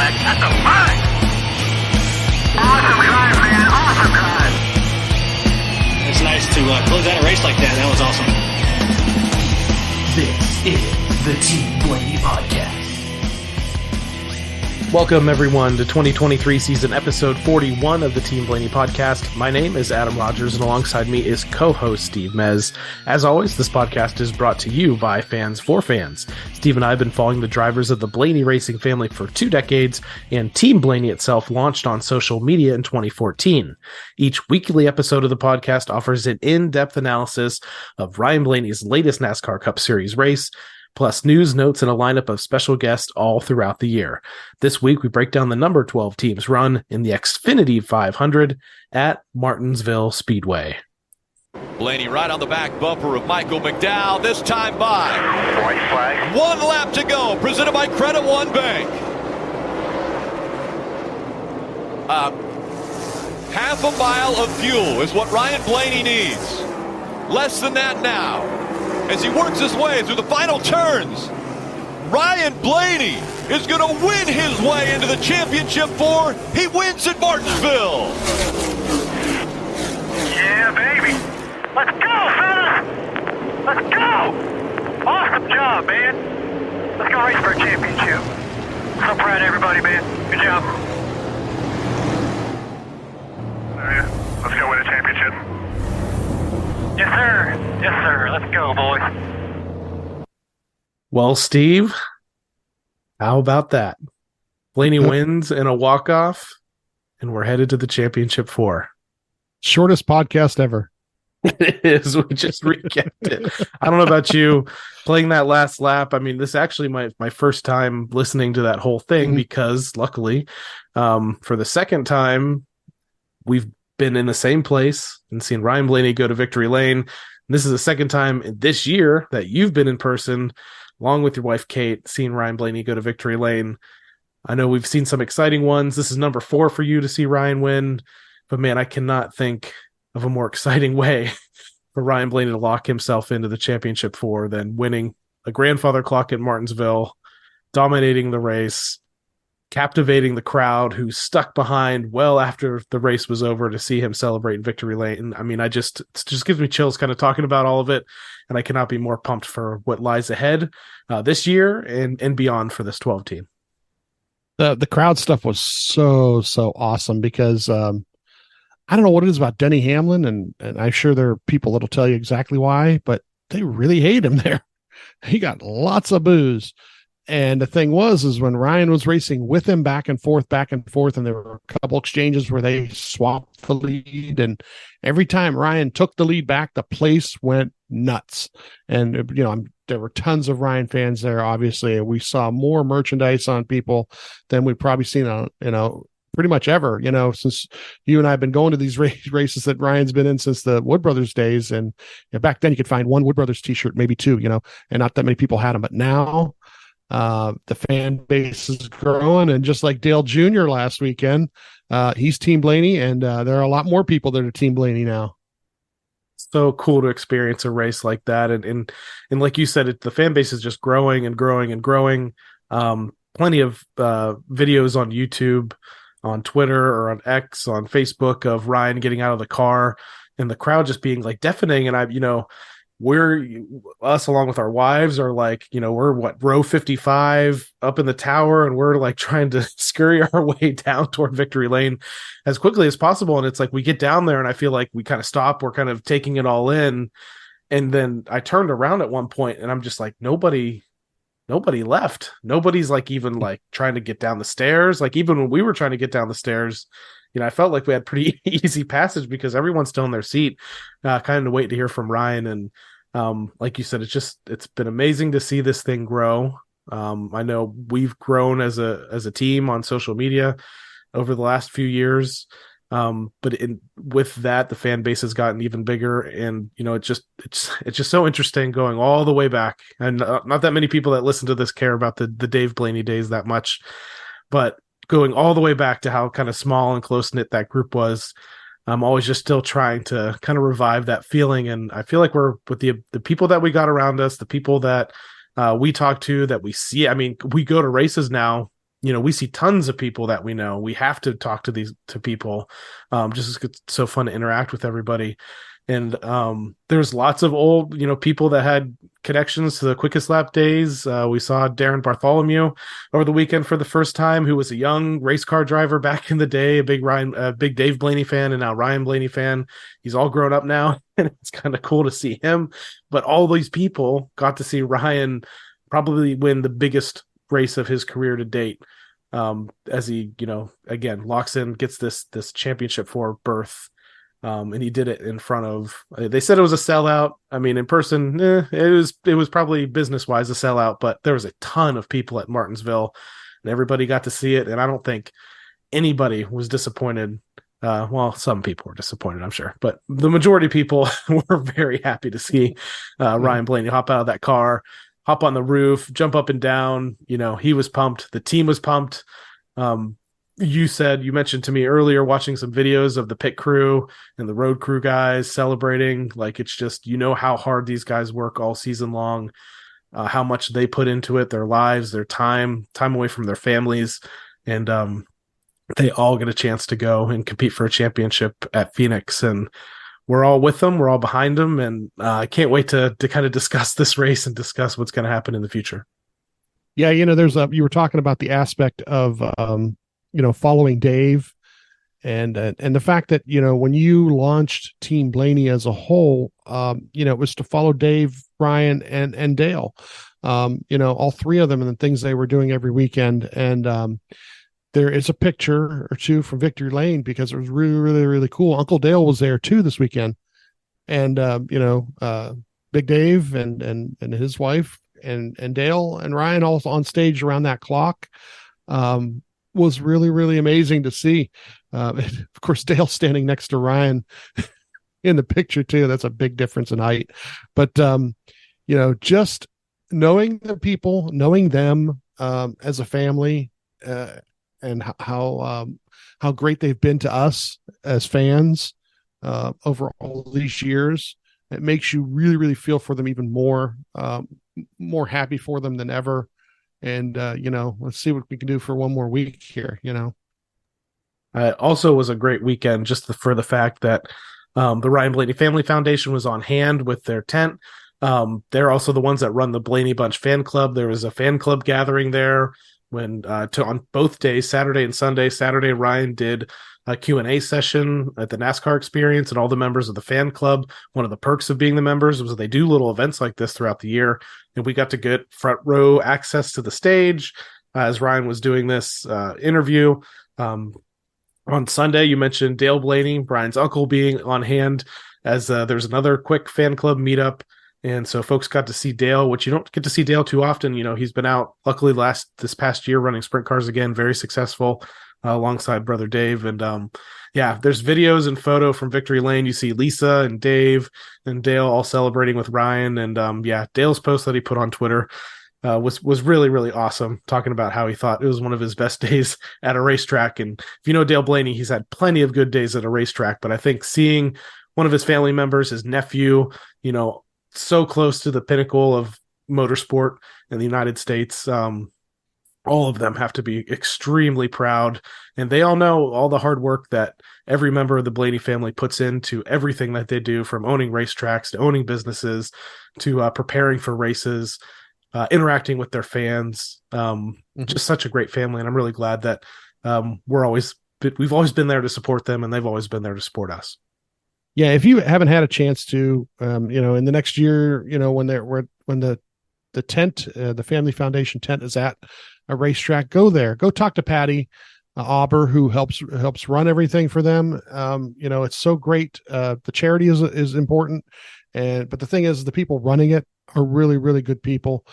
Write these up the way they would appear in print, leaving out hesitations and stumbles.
flag. That's a flag. Awesome drive, man. Awesome drive. It's nice to close out a race like that. That was awesome. This is the Team Blaney Podcast. Welcome, everyone, to 2023 season episode 41 of the Team Blaney Podcast. My name is Adam Rogers, and alongside me is co-host Steve Mez. As always, this podcast is brought to you by fans for fans. Steve and I have been following the drivers of the Blaney racing family for 2 decades, and Team Blaney itself launched on social media in 2014. Each weekly episode of the podcast offers an in-depth analysis of Ryan Blaney's latest NASCAR Cup Series race, plus news, notes, and a lineup of special guests all throughout the year. This week, we break down the number 12 teams run in the Xfinity 500 at Martinsville Speedway. Blaney right on the back bumper of Michael McDowell, this time by. White flag. 1 lap to go, presented by Credit One Bank. Half a mile of fuel is what Ryan Blaney needs. Less than that now. As he works his way through the final turns, Ryan Blaney is going to win his way into the championship 4. He wins at Martinsville. Yeah, baby. Let's go, fellas. Let's go. Awesome job, man. Let's go race for a championship. So proud of everybody, man. Good job. Let's go win a championship. Yes, sir. Yes, sir. Let's go, boys. Well, Steve, how about that? Blaney wins in a walk-off, and we're headed to the championship 4. Shortest podcast ever. It is. We just recapped it. I don't know about you playing that last lap. I mean, this is actually my first time listening to that whole thing because luckily, for the second time, we've been in the same place and seen Ryan Blaney go to victory lane. This is the second time this year that you've been in person, along with your wife, Kate, seeing Ryan Blaney go to victory lane. I know we've seen some exciting ones. This is number 4 for you to see Ryan win, but man, I cannot think of a more exciting way for Ryan Blaney to lock himself into the championship 4 than winning a grandfather clock at Martinsville, dominating the race, captivating the crowd who stuck behind well after the race was over to see him celebrate in victory lane. I mean, it just gives me chills kind of talking about all of it, and I cannot be more pumped for what lies ahead this year and beyond for this 12 team. The crowd stuff was so awesome because I don't know what it is about Denny Hamlin, and I'm sure there are people that'll tell you exactly why, but they really hate him there. He got lots of boos. And the thing is when Ryan was racing with him back and forth, and there were a couple exchanges where they swapped the lead, and every time Ryan took the lead back, the place went nuts. And, there were tons of Ryan fans there. Obviously, we saw more merchandise on people than we've probably seen on, pretty much ever, since you and I have been going to these races that Ryan's been in since the Wood Brothers days. And back then you could find one Wood Brothers t-shirt, maybe 2, and not that many people had them. But now, the fan base is growing, and just like Dale Jr. last weekend, he's Team Blaney, and there are a lot more people that are Team Blaney now. So cool to experience a race like that, and like you said, the fan base is just growing and growing and growing. Plenty of videos on YouTube, on Twitter, or on X, on Facebook of Ryan getting out of the car, and the crowd just being like deafening. And us along with our wives are like, we're row 55 up in the tower, and we're like trying to scurry our way down toward victory lane as quickly as possible. And it's like we get down there and I feel like we kind of stop, we're kind of taking it all in. And then I turned around at one point and I'm just like, nobody left. Nobody's like even like trying to get down the stairs. Like even when we were trying to get down the stairs, I felt like we had pretty easy passage because everyone's still in their seat, kind of waiting to hear from Ryan. And like you said, it's been amazing to see this thing grow. I know we've grown as a team on social media over the last few years. But with that, the fan base has gotten even bigger, and it's just so interesting going all the way back. And not that many people that listen to this care about the Dave Blaney days that much, but going all the way back to how kind of small and close knit that group was. I'm always just still trying to kind of revive that feeling, and I feel like we're with the people that we got around us, the people that we talk to, that we see. I mean, we go to races now, we see tons of people that we know. We have to talk to people. Just it's so fun to interact with everybody. And there's lots of old, people that had connections to the quickest lap days. We saw Darren Bartholomew over the weekend for the first time, who was a young race car driver back in the day, a big Dave Blaney fan, and now Ryan Blaney fan. He's all grown up now, and it's kind of cool to see him. But all these people got to see Ryan probably win the biggest race of his career to date. As he, again, locks in, gets this championship for berth. And he did it in front of, they said it was a sellout. I mean, in person, it was probably business wise a sellout, but there was a ton of people at Martinsville and everybody got to see it. And I don't think anybody was disappointed. Well, some people were disappointed, I'm sure, but the majority of people were very happy to see Ryan Blaney hop out of that car, hop on the roof, jump up and down. He was pumped. The team was pumped. You mentioned to me earlier watching some videos of the pit crew and the road crew guys celebrating. Like, it's just, how hard these guys work all season long, how much they put into it, their lives, their time away from their families. And they all get a chance to go and compete for a championship at Phoenix. And we're all with them. We're all behind them. And I can't wait to kind of discuss this race and discuss what's going to happen in the future. Yeah. You were talking about the aspect of, following Dave and the fact that, when you launched Team Blaney as a whole, it was to follow Dave, Ryan, and Dale, all three of them and the things they were doing every weekend. And there is a picture or two from Victory Lane because it was really, really, really cool. Uncle Dale was there too this weekend. And, Big Dave and his wife and Dale and Ryan all on stage around that clock. Was really, really amazing to see. Of course, Dale standing next to Ryan in the picture too. That's a big difference in height. But, just knowing the people, knowing them as a family and how great they've been to us as fans over all these years, it makes you really, really feel for them even more happy for them than ever. And, let's see what we can do for one more week here, It also was a great weekend just for the fact that the Ryan Blaney Family Foundation was on hand with their tent. They're also the ones that run the Blaney Bunch fan club. There was a fan club gathering there on both days, Saturday and Sunday. Saturday, Ryan did a Q&A session at the NASCAR Experience, and all the members of the fan club. One of the perks of being the members was that they do little events like this throughout the year, and we got to get front row access to the stage as Ryan was doing this interview. On Sunday, you mentioned Dale Blaney, Brian's uncle, being on hand as there's another quick fan club meetup. And so folks got to see Dale, which you don't get to see Dale too often. He's been out, luckily, this past year running sprint cars again, very successful alongside brother Dave. And there's videos and photo from Victory Lane. You see Lisa and Dave and Dale all celebrating with Ryan. And Dale's post that he put on Twitter was really, really awesome, talking about how he thought it was one of his best days at a racetrack. And if you know Dale Blaney, he's had plenty of good days at a racetrack, but I think seeing one of his family members, his nephew, so close to the pinnacle of motorsport in the United States, all of them have to be extremely proud. And they all know all the hard work that every member of the Blaney family puts into everything that they do, from owning racetracks to owning businesses to preparing for races, interacting with their fans. Just such a great family. And I'm really glad that we've always been there to support them, and they've always been there to support us. Yeah, if you haven't had a chance to, in the next year, when the tent, the Family Foundation tent is at a racetrack, go there. Go talk to Patty Auber, who helps run everything for them. It's so great. The charity is important, but the thing is, the people running it are really, really good people.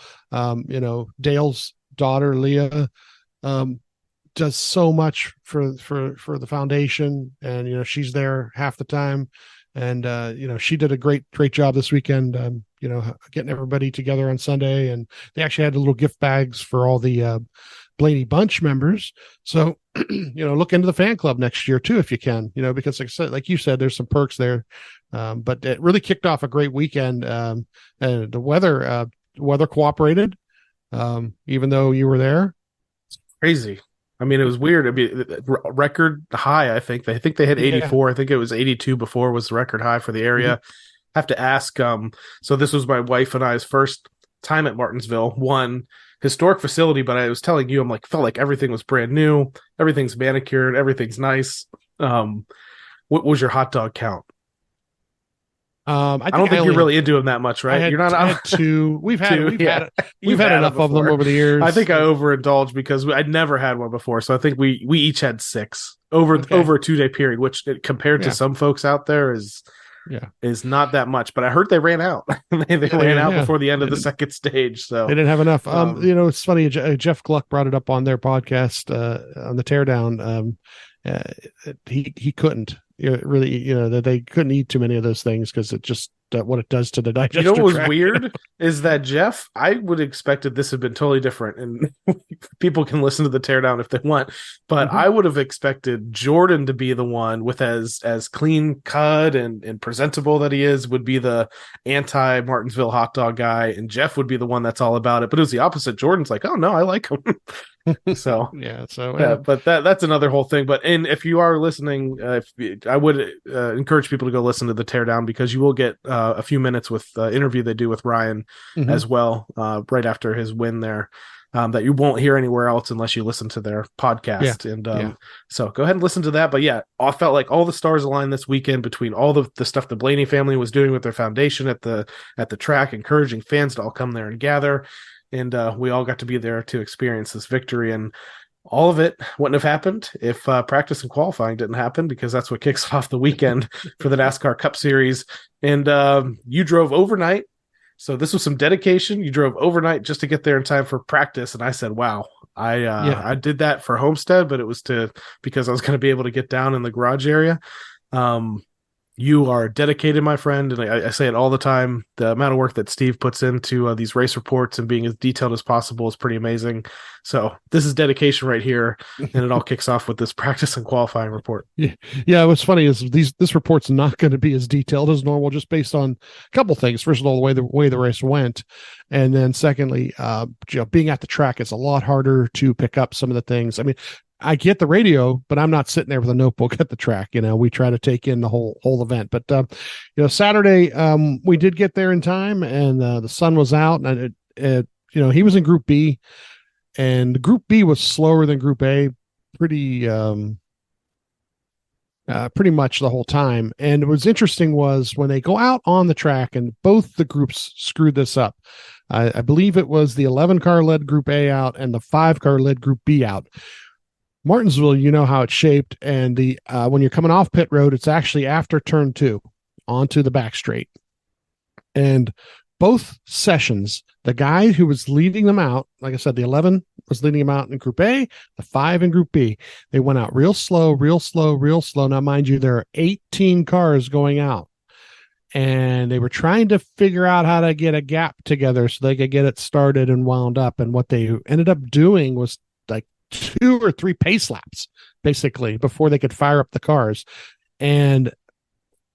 Dale's daughter Leah does so much for the foundation, and she's there half the time, and she did a great job this weekend, getting everybody together on Sunday. And they actually had little gift bags for all the Blaney Bunch members. So look into the fan club next year too if you can, because like you said, there's some perks there. But it really kicked off a great weekend, and the weather cooperated, even though you were there. crazy. I mean, it was weird. I mean, record high. I think they hit 84. I think it was 82 before was the record high for the area. Have to ask. So this was my wife and I's first time at Martinsville. One historic facility, but I was telling you, I'm like, felt like everything was brand new. Everything's manicured. Everything's nice. What was your hot dog count? I don't think you're really into them that much, right? You're not. I had two. We've had enough of them over the years. I think I overindulged because I'd never had one before, so I think we each had 6 over a 2-day period, which compared to some folks out there is not that much. But I heard they ran out. they ran out before the end of the second stage, so they didn't have enough. It's funny. Jeff Gluck brought it up on their podcast on the Teardown. He couldn't. Really, that they couldn't eat too many of those things because it just what it does to the digestive. You know what was tract. weird is that Jeff, I would have expected this had been totally different, and people can listen to the Teardown if they want, but I would have expected Jordan to be the one with as clean cut and presentable that he is, would be the anti Martinsville hot dog guy, and Jeff would be the one that's all about it. But it was the opposite. Jordan's like, oh no, I like him. But that's another whole thing. But if you are listening, I would encourage people to go listen to the Teardown, because you will get a few minutes with the interview they do with Ryan as well, right after his win there, that you won't hear anywhere else unless you listen to their podcast. So go ahead and listen to that. But I felt like all the stars aligned this weekend between all the stuff the Blaney family was doing with their foundation at the track, encouraging fans to all come there and gather. And we all got to be there to experience this victory. And all of it wouldn't have happened if practice and qualifying didn't happen, because that's what kicks off the weekend for the NASCAR Cup Series. And you drove overnight. So this was some dedication. You drove overnight just to get there in time for practice. And I said, wow, I did that for Homestead, but it was because I was going to be able to get down in the garage area. You are dedicated, my friend, and I say it all the time. The amount of work that Steve puts into these race reports and being as detailed as possible is pretty amazing. So this is dedication right here, and it all kicks off with this practice and qualifying report. Yeah. What's funny is this report's not going to be as detailed as normal, just based on a couple things. First of all, the way the race went, and then secondly, being at the track, it's a lot harder to pick up some of the things. I mean, I get the radio, but I'm not sitting there with a notebook at the track. We try to take in the whole event. But Saturday, we did get there in time, and the sun was out, and he was in Group B, and Group B was slower than Group A, pretty much the whole time. And what was interesting was when they go out on the track, and both the groups screwed this up. I believe it was the 11 car led Group A out and the 5 car led Group B out. Martinsville, you know how it's shaped, and the when you're coming off pit road, it's actually after turn 2 onto the back straight. And both sessions, the guy who was leading them out, like I said, the 11 was leading them out in Group A, the 5 in Group B. They went out real slow, real slow, real slow. Now, mind you, there are 18 cars going out, and they were trying to figure out how to get a gap together so they could get it started and wound up. And what they ended up doing was like 2 or 3 pace laps, basically, before they could fire up the cars. And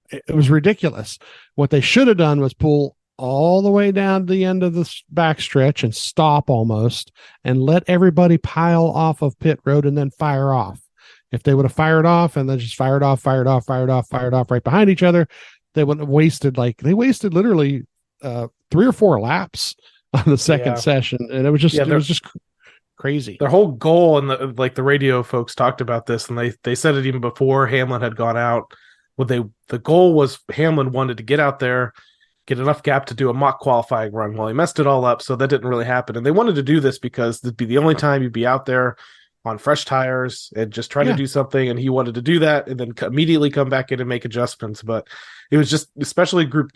it was ridiculous. What they should have done was pull all the way down to the end of the backstretch and stop almost, and let everybody pile off of pit road and then fire off. If they would have fired off and then just fired off right behind each other, they would have wasted literally 3 or 4 laps on the second session. And it was just crazy. Their whole goal, and the radio folks talked about this, and they said it even before Hamlin had gone out. The goal was Hamlin wanted to get out there, get enough gap to do a mock qualifying run. Well, he messed it all up, so that didn't really happen. And they wanted to do this because it'd be the only time you'd be out there on fresh tires and just try to do something. And he wanted to do that and then immediately come back in and make adjustments. But it was just, especially Group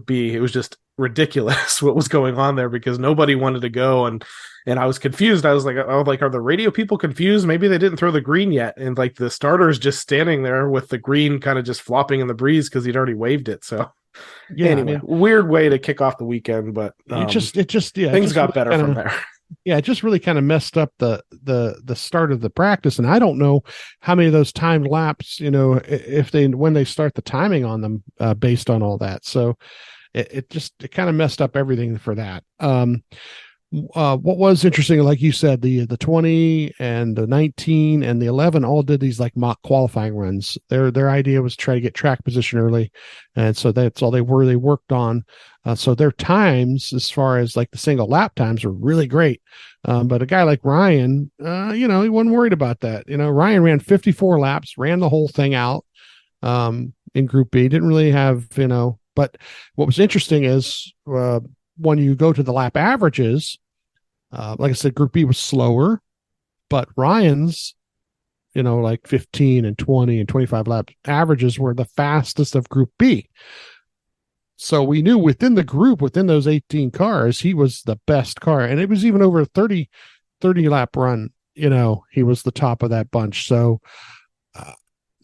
B, it was just ridiculous what was going on there, because nobody wanted to go. And I was confused. I was like, are the radio people confused? Maybe they didn't throw the green yet. And like the starter's just standing there with the green kind of just flopping in the breeze because he'd already waved it. So anyway, weird way to kick off the weekend, but things got better from there. Yeah, it just really kind of messed up the start of the practice. And I don't know how many of those timed laps, when they start the timing on them based on all that. So it kind of messed up everything for that. what was interesting, like you said, the 20 and the 19 and the 11 all did these like mock qualifying runs. Their idea was to try to get track position early, and so that's all they worked on. So their times, as far as like the single lap times, were really great. But a guy like Ryan, he wasn't worried about that. Ryan ran 54 laps, ran the whole thing out in Group B. Didn't really have, but what was interesting is when you go to the lap averages, like I said, Group B was slower, but Ryan's, like 15 and 20 and 25 lap averages were the fastest of Group B. So we knew within the group, within those 18 cars, he was the best car. And it was even over a 30 lap run, he was the top of that bunch. So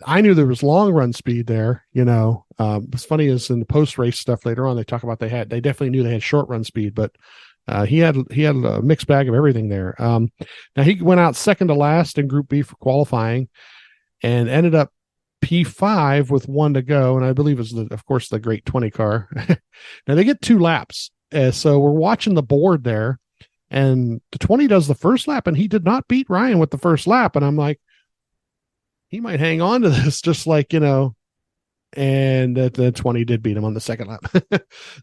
I knew there was long run speed there. What's funny is in the post race stuff later on, they talk about they definitely knew they had short run speed, but he had a mixed bag of everything there. Now he went out second to last in Group B for qualifying and ended up P5 with 1 to go. And I believe it was of course the great 20 car. Now they get 2 laps. So we're watching the board there, and the 20 does the first lap, and he did not beat Ryan with the first lap. And I'm like, he might hang on to this, just like, and the 20 did beat him on the second lap.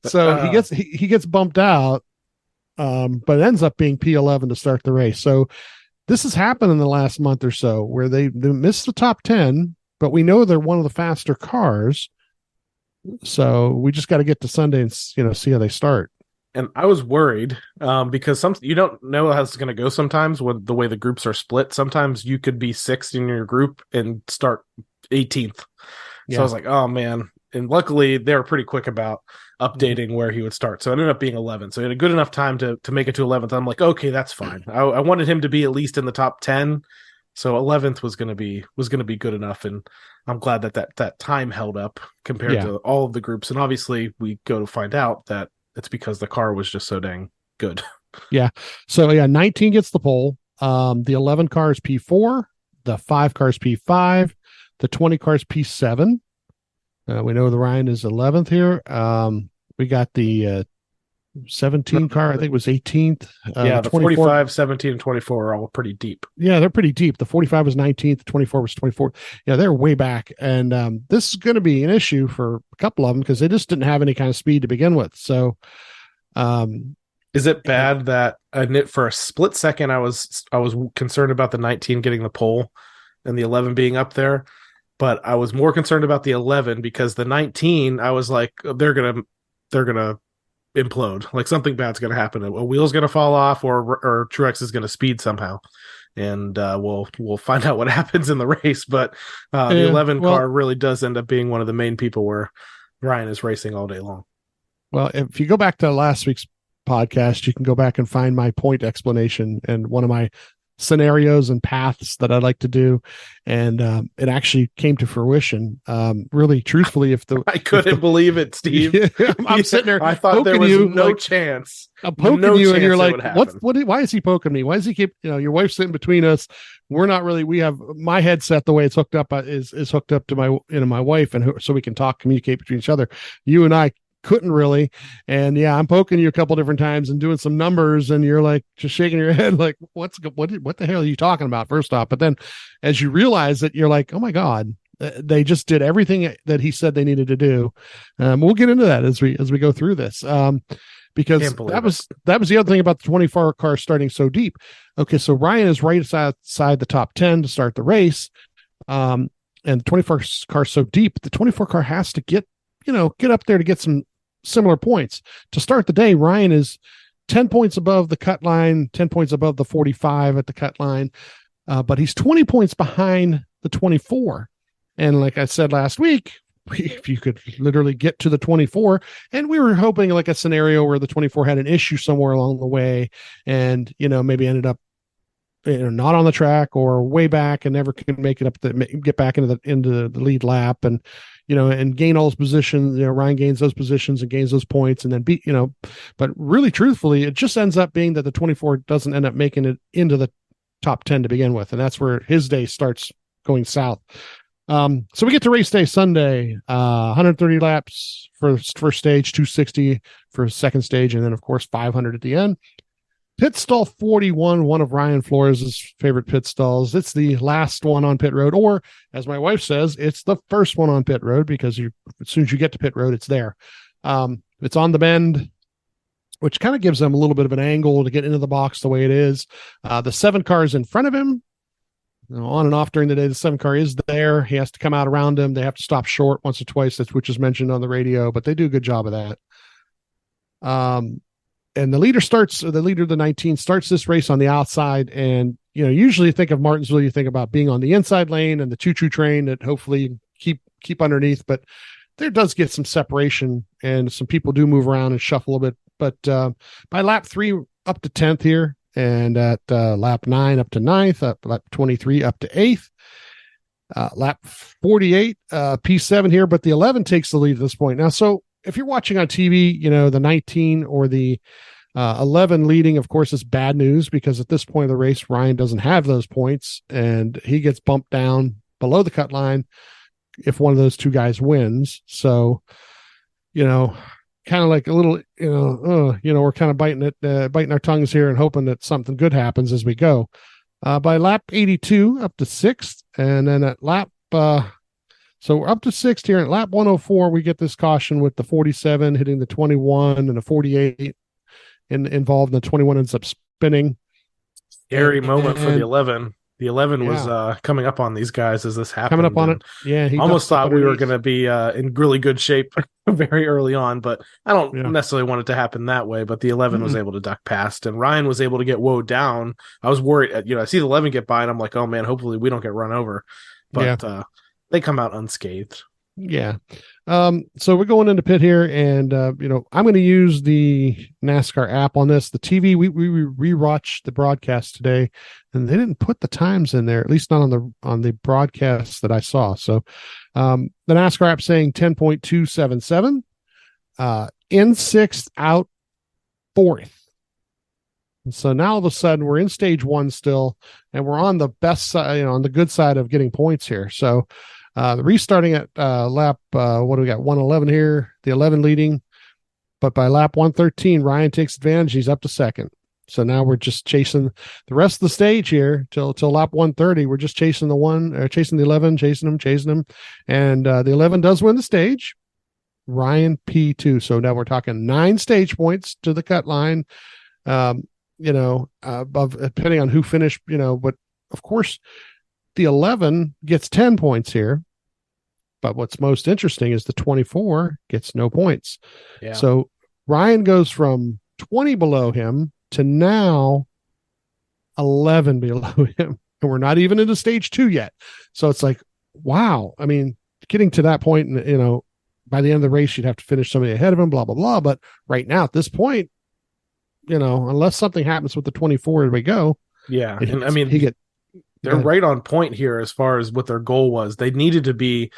So he gets bumped out, but it ends up being P11 to start the race. So this has happened in the last month or so where they missed the top 10, but we know they're one of the faster cars. So we just got to get to Sunday and, see how they start. And I was worried because you don't know how it's going to go sometimes with the way the groups are split. Sometimes you could be 6th in your group and start 18th. So I was like, oh, man. And luckily, they were pretty quick about updating where he would start. So it ended up being 11. So he had a good enough time to make it to 11th. I'm like, okay, that's fine. I wanted him to be at least in the top 10. So 11th was going to be good enough. And I'm glad that time held up compared to all of the groups. And obviously, we go to find out that it's because the car was just so dang good. Yeah. So 19 gets the pole. The 11 car is P4. The 5 car is P5. The 20 car is P7. We know the Ryan is 11th here. We got the 17 car, I think was 18th. The 45, 17, and 24 are all pretty deep. Yeah, they're pretty deep. The 45 was 19th, the 24 was 24th. Yeah, they're way back. And this is going to be an issue for a couple of them because they just didn't have any kind of speed to begin with. So is it bad that for a split second I was concerned about the 19 getting the pole and the 11 being up there, but I was more concerned about the 11 because the 19 I was like they're gonna implode, like something bad's going to happen. A wheel's going to fall off or Truex is going to speed somehow. And we'll find out what happens in the race. But the 11 car really does end up being one of the main people where Ryan is racing all day long. Well, if you go back to last week's podcast, you can go back and find my point explanation and one of my scenarios and paths that I like to do. And it actually came to fruition. Really, truthfully, I couldn't believe it, Steve. I'm sitting there. I thought there was no chance. I'm poking you, and you're like, why is he poking me? Why does he keep, your wife's sitting between us. We're not really, we have my headset, the way it's hooked up is hooked up to my wife. And so we can communicate between each other. You and I couldn't really. And I'm poking you a couple different times and doing some numbers, and you're like just shaking your head like, what the hell are you talking about, first off? But then as you realize it, you're like, oh my God, they just did everything that he said they needed to do. We'll get into that as we go through this. Because that was the other thing about the 24 car starting so deep. Okay. So Ryan is right outside the top 10 to start the race. And the 24 car so deep, the 24 car has to get up there to get some similar points. To start the day, Ryan is 10 points above the cut line, 10 points above the 45 at the cut line, but he's 20 points behind the 24. And like I said last week, if you could literally get to the 24, and we were hoping like a scenario where the 24 had an issue somewhere along the way and, maybe ended up not on the track or way back and never could make it up get back into the lead lap and and gain all those positions. Ryan gains those positions and gains those points and then beat, but really truthfully, it just ends up being that the 24 doesn't end up making it into the top 10 to begin with. And that's where his day starts going south. So we get to race day Sunday, 130 laps for first stage, 260 for second stage. And then of course, 500 at the end. Pit stall 41, one of Ryan Flores' favorite pit stalls. It's the last one on pit road, or as my wife says, it's the first one on pit road because as soon as you get to pit road, it's there. It's on the bend, which kind of gives them a little bit of an angle to get into the box the way it is. The 7 cars in front of him, on and off during the day, the 7 car is there. He has to come out around him. They have to stop short once or twice, which is mentioned on the radio, but they do a good job of that. And the leader of the 19 starts this race on the outside. And, usually you think of Martinsville, you think about being on the inside lane and the choo-choo train that hopefully keep underneath, but there does get some separation and some people do move around and shuffle a bit. But by lap 3 up to 10th here, and at lap 9 up to 9th, lap 23 up to 8th, lap 48, P7 here, but the 11 takes the lead at this point. Now, so if you're watching on TV, the 19 or the 11 leading, of course, is bad news because at this point of the race, Ryan doesn't have those points and he gets bumped down below the cut line if one of those 2 guys wins. So, kind of like a little, we're kind of biting our tongues here and hoping that something good happens as we go. By lap 82 up to 6th, and then at lap, so we're up to 6th here. At lap 104, we get this caution with the 47 hitting the 21 and the 48 involved, and the 21 ends up spinning. Scary moment for the 11. The 11 was coming up on these guys as this happened. Coming up on it. Yeah. He almost thought we were going to be in really good shape very early on, but I don't necessarily want it to happen that way. But the 11 was able to duck past, and Ryan was able to get woed down. I was worried. I see the 11 get by, and I'm like, oh, man, hopefully we don't get run over. But they come out unscathed. Yeah. So we're going into pit here, and I'm going to use the NASCAR app on this. The TV, we rewatched the broadcast today, and they didn't put the times in there, at least not on the broadcast that I saw. So the NASCAR app saying 10.277, in 6th, out 4th. And so now all of a sudden we're in stage 1 still, and we're on the best side, on the good side of getting points here. So restarting at lap, what do we got? 111 here, the 11 leading. But by lap 113, Ryan takes advantage. He's up to 2nd. So now we're just chasing the rest of the stage here till lap 130. We're just chasing chasing the 11, chasing him. And the 11 does win the stage. Ryan P2. So now we're talking 9 stage points to the cut line. Depending on who finished, but of course, the 11 gets 10 points here, but what's most interesting is the 24 gets no points. Yeah. So Ryan goes from 20 below him to now 11 below him, and we're not even into stage 2 yet. So it's like, wow. I mean, getting to that point, and by the end of the race, you'd have to finish somebody ahead of him, blah, blah, blah. But right now at this point, unless something happens with the 24 as we go. Yeah. And I mean, they're right on point here as far as what their goal was. They needed to be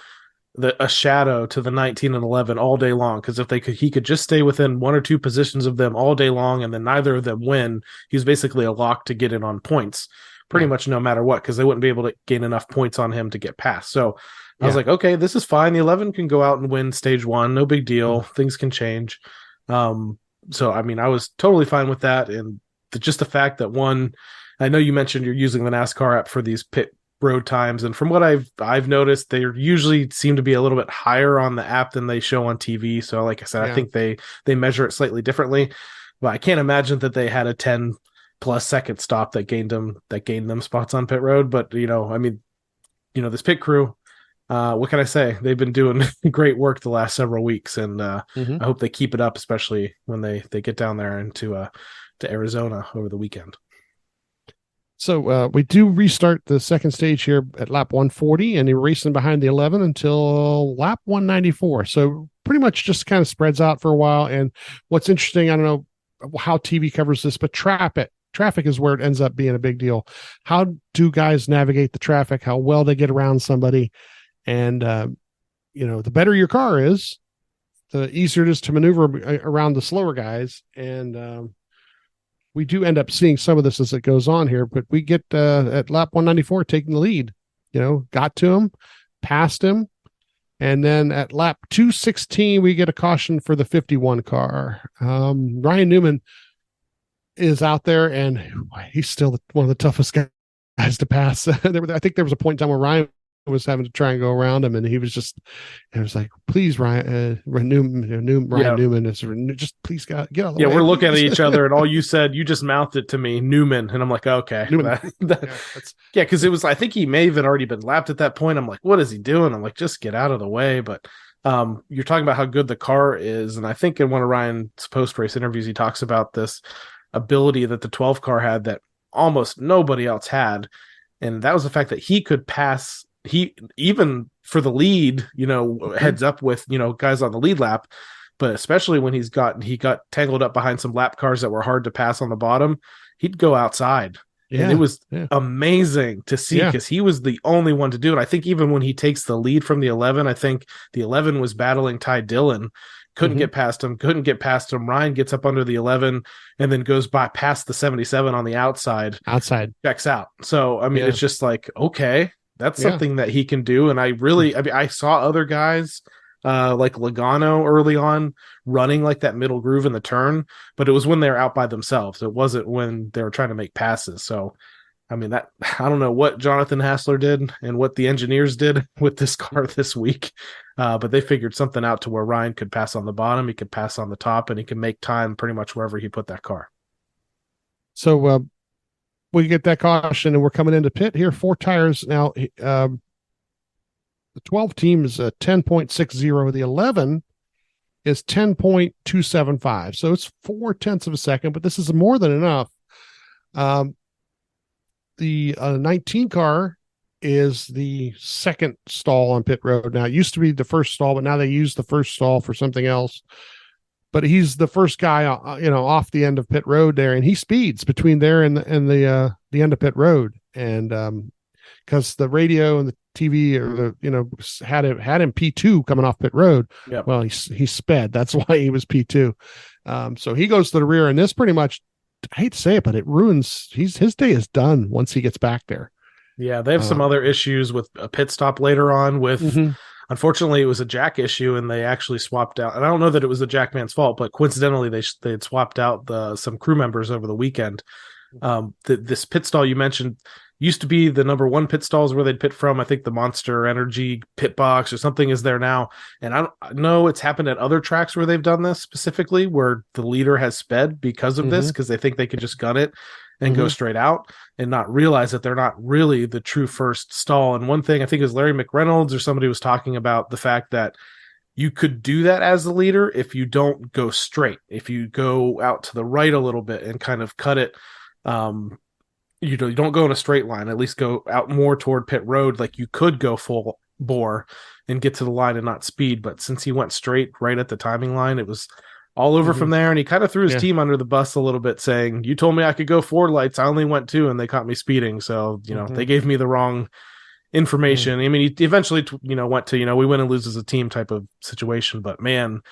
a shadow to the 19 and 11 all day long, because if he could just stay within 1 or 2 positions of them all day long, and then neither of them win, he's basically a lock to get in on points pretty much no matter what, because they wouldn't be able to gain enough points on him to get past. So I was like, okay, this is fine. The 11 can go out and win stage 1. No big deal. Things can change. So, I mean, I was totally fine with that. And just the fact that I know you mentioned you're using the NASCAR app for these pit road times, and from what I've noticed, they usually seem to be a little bit higher on the app than they show on TV. So, like I said, I think they measure it slightly differently. But I can't imagine that they had a 10+ second stop that gained them spots on pit road. But this pit crew, what can I say? They've been doing great work the last several weeks, and I hope they keep it up, especially when they get down there into to Arizona over the weekend. So we do restart the second stage here at lap 140, and they're racing behind the 11 until lap 194. So pretty much just kind of spreads out for a while. And what's interesting, I don't know how TV covers this, but traffic is where it ends up being a big deal. How do guys navigate the traffic? How well they get around somebody? And, the better your car is, the easier it is to maneuver around the slower guys. And, we do end up seeing some of this as it goes on here, but we get at lap 194 taking the lead, got to him, passed him. And then at lap 216, we get a caution for the 51 car. Ryan Newman, is out there, and he's still one of the toughest guys to pass. I think there was a point in time where Ryan was having to try and go around him, and it was like, please, Ryan Newman is just please get out of the way. We're looking at each other, and all you said, you just mouthed it to me, Newman, and I'm like, okay, because it was, I think he may have already been lapped at that point. I'm like, what is he doing? I'm like, just get out of the way. But you're talking about how good the car is, and I think in one of Ryan's post-race interviews, he talks about this ability that the 12 car had that almost nobody else had, and that was the fact that he could pass. He even for the lead, heads up with guys on the lead lap, but especially when he got tangled up behind some lap cars that were hard to pass on the bottom, he'd go outside. And it was amazing to see because he was the only one to do it. I think even when he takes the lead from the 11, I think the 11 was battling Ty Dillon. Couldn't get past him. Ryan gets up under the 11 and then goes by past the 77 on the outside. Checks out. So, I mean, it's just like, okay, that's something that he can do. And I saw other guys like Logano early on running like that middle groove in the turn, but it was when they were out by themselves. It wasn't when they were trying to make passes. So, I mean, I don't know what Jonathan Hassler did and what the engineers did with this car this week, but they figured something out to where Ryan could pass on the bottom, he could pass on the top, and he could make time pretty much wherever he put that car. So we get that caution, and we're coming into pit here. 4 tires now. The 12 team is 10.60. The 11 is 10.275. So it's 0.4 of a second, but this is more than enough. The 19 car is the second stall on pit road. Now, it used to be the first stall, but now they use the first stall for something else. But he's the first guy, off the end of pit road there, and he speeds between there and the end of pit road. And because the radio and the TV had him P2 coming off pit road. Yep. Well, he sped. That's why he was P2. So he goes to the rear, and this pretty much, I hate to say it, but it ruins his day is done once he gets back there. Yeah, they have some other issues with a pit stop later on with unfortunately it was a jack issue, and they actually swapped out, and I don't know that it was the jack man's fault, but coincidentally they had swapped out some crew members over the weekend. This pit stall you mentioned used to be the number 1 pit stalls where they'd pit from. I think the Monster Energy pit box or something is there now. And I know it's happened at other tracks where they've done this specifically, where the leader has sped because of this, because they think they can just gun it and go straight out and not realize that they're not really the true first stall. And one thing I think is Larry McReynolds or somebody was talking about the fact that you could do that as the leader if you don't go straight, if you go out to the right a little bit and kind of cut it. You don't go in a straight line, at least go out more toward pit road. Like you could go full bore and get to the line and not speed. But since he went straight right at the timing line, it was all over from there. And he kind of threw his team under the bus a little bit, saying, you told me I could go 4 lights. I only went 2 and they caught me speeding. So, they gave me the wrong information. I mean, he eventually, went to, we win and lose as a team type of situation. But man,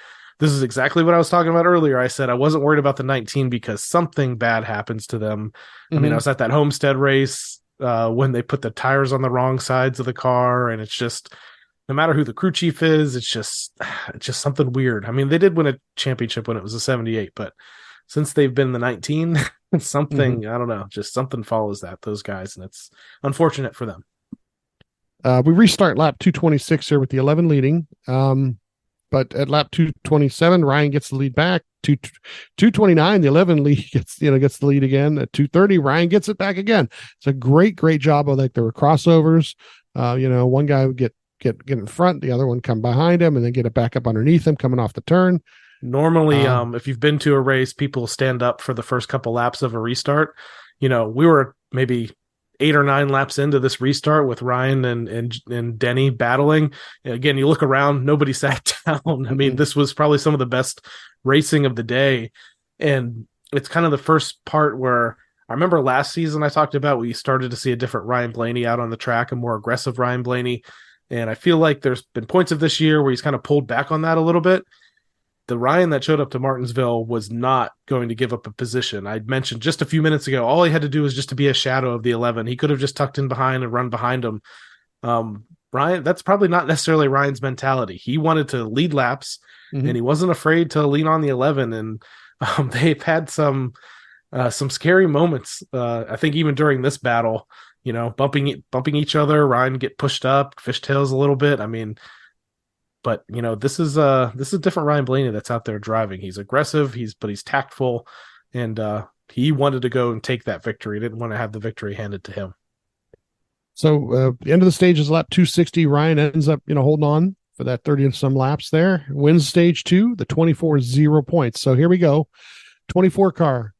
this is exactly what I was talking about earlier. I said I wasn't worried about the 19 because something bad happens to them. I mean, I was at that Homestead race when they put the tires on the wrong sides of the car, and it's just, no matter who the crew chief is, it's just something weird. I mean, they did win a championship when it was a 78, but since they've been the 19, something, I don't know, just something follows those guys, and it's unfortunate for them. We restart lap 226 here with the 11 leading. But at lap 227, Ryan gets the lead back. 229, the 11 lead gets the lead again. At 230, Ryan gets it back again. It's a great job of, like, there were crossovers. One guy would get in front, the other one come behind him, and then get it back up underneath him coming off the turn. Normally, if you've been to a race, people stand up for the first couple laps of a restart. We were maybe 8 or 9 laps into this restart with Ryan and Denny battling. Again, you look around, nobody sat down. I mean, this was probably some of the best racing of the day. And it's kind of the first part where I remember last season I talked about we started to see a different Ryan Blaney out on the track, a more aggressive Ryan Blaney. And I feel like there's been points of this year where he's kind of pulled back on that a little bit. The Ryan that showed up to Martinsville was not going to give up a position. I mentioned just a few minutes ago, all he had to do was just to be a shadow of the 11. He could have just tucked in behind and run behind him. Ryan, that's probably not necessarily Ryan's mentality. He wanted to lead laps, and he wasn't afraid to lean on the 11. And they've had some some scary moments. I think even during this battle, bumping each other, Ryan get pushed up, fishtails a little bit. I mean, but this is different Ryan Blaney that's out there driving. He's aggressive, but he's tactful, and he wanted to go and take that victory. He didn't want to have the victory handed to him. So the end of the stage is lap 260. Ryan ends up, holding on for that 30 and some laps there. Wins stage 2, the 24 0 points. So here we go. 24 car,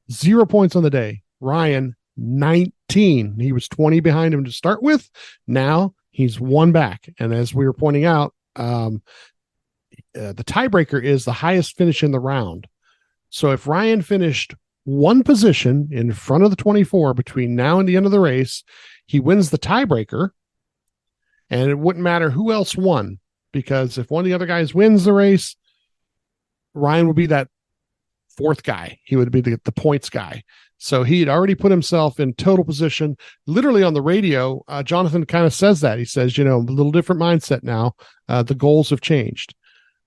0 points on the day. Ryan 19. He was 20 behind him to start with. Now he's one back. And as we were pointing out, the tiebreaker is the highest finish in the round. So if Ryan finished one position in front of the 24 between now and the end of the race, he wins the tiebreaker, and it wouldn't matter who else won, because if one of the other guys wins the race, Ryan would be that fourth guy. He would be the points guy. So he had already put himself in total position. Literally on the radio, Jonathan kind of says that. He says, a little different mindset now. The goals have changed.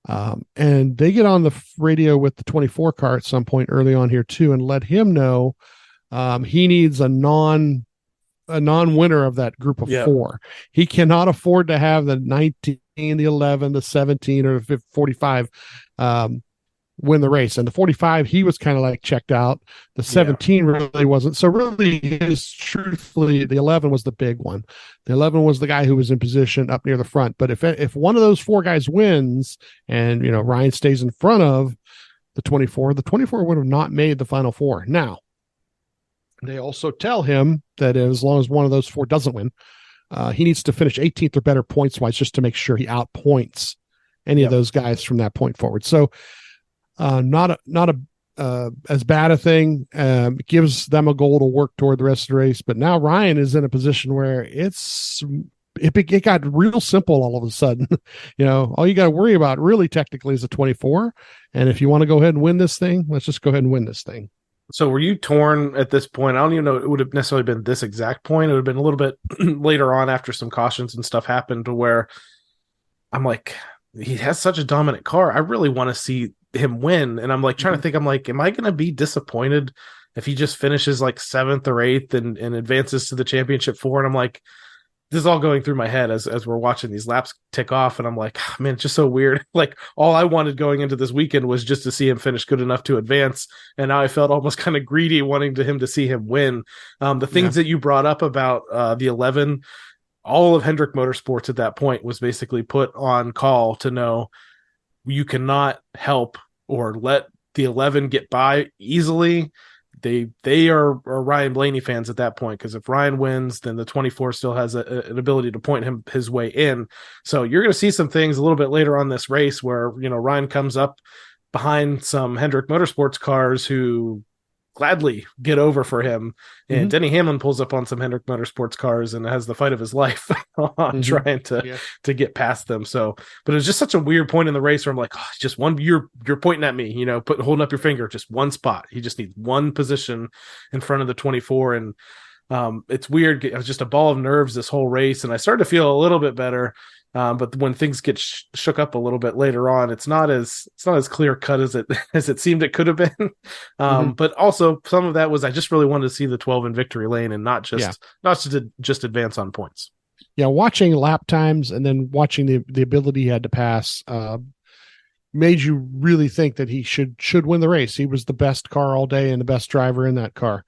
And they get on the radio with the 24 car at some point early on here too, and let him know he needs a non-winner of that group of four. He cannot afford to have the 19, the 11, the 17, or the 45 win the race. And the 45, he was kind of like checked out. The 17 really wasn't. So really, truthfully, the 11 was the big one. The 11 was the guy who was in position up near the front. But if one of those four guys wins, and Ryan stays in front of the 24 would have not made the final four. Now, they also tell him that as long as one of those four doesn't win, he needs to finish 18th or better points wise, just to make sure he outpoints any of those guys from that point forward. So not as bad a thing. Gives them a goal to work toward the rest of the race. But now Ryan is in a position where it got real simple all of a sudden. All you got to worry about really technically is a 24. And if you want to go ahead and win this thing, let's just go ahead and win this thing. So were you torn at this point? I don't even know it would have necessarily been this exact point. It would have been a little bit later on after some cautions and stuff happened, to where I'm like, he has such a dominant car. I really want to see him win. And I'm like trying to think, am I going to be disappointed if he just finishes like 7th or 8th and advances to the championship 4? And I'm like, this is all going through my head as we're watching these laps tick off. And I'm like, man, it's just so weird. Like, all I wanted going into this weekend was just to see him finish good enough to advance. And now I felt almost kind of greedy wanting him to see him win. The things that you brought up about the 11, all of Hendrick Motorsports at that point was basically put on call to know you cannot help or let the 11 get by easily. They are Ryan Blaney fans at that point, because if Ryan wins, then the 24 still has an ability to point his way in. So you're going to see some things a little bit later on this race where Ryan comes up behind some Hendrick Motorsports cars who gladly get over for him, and Denny Hamlin pulls up on some Hendrick Motorsports cars and has the fight of his life on trying to get past them. So, but it was just such a weird point in the race where I'm like, just one, you're pointing at me, holding up your finger, just one spot. He just needs one position in front of the 24. And it's weird. It was just a ball of nerves this whole race. And I started to feel a little bit better. But when things get shook up a little bit later on, it's not as clear cut as it seemed it could have been. But also some of that was I just really wanted to see the 12 in victory lane and not just advance on points. Yeah, watching lap times and then watching the ability he had to pass made you really think that he should win the race. He was the best car all day and the best driver in that car.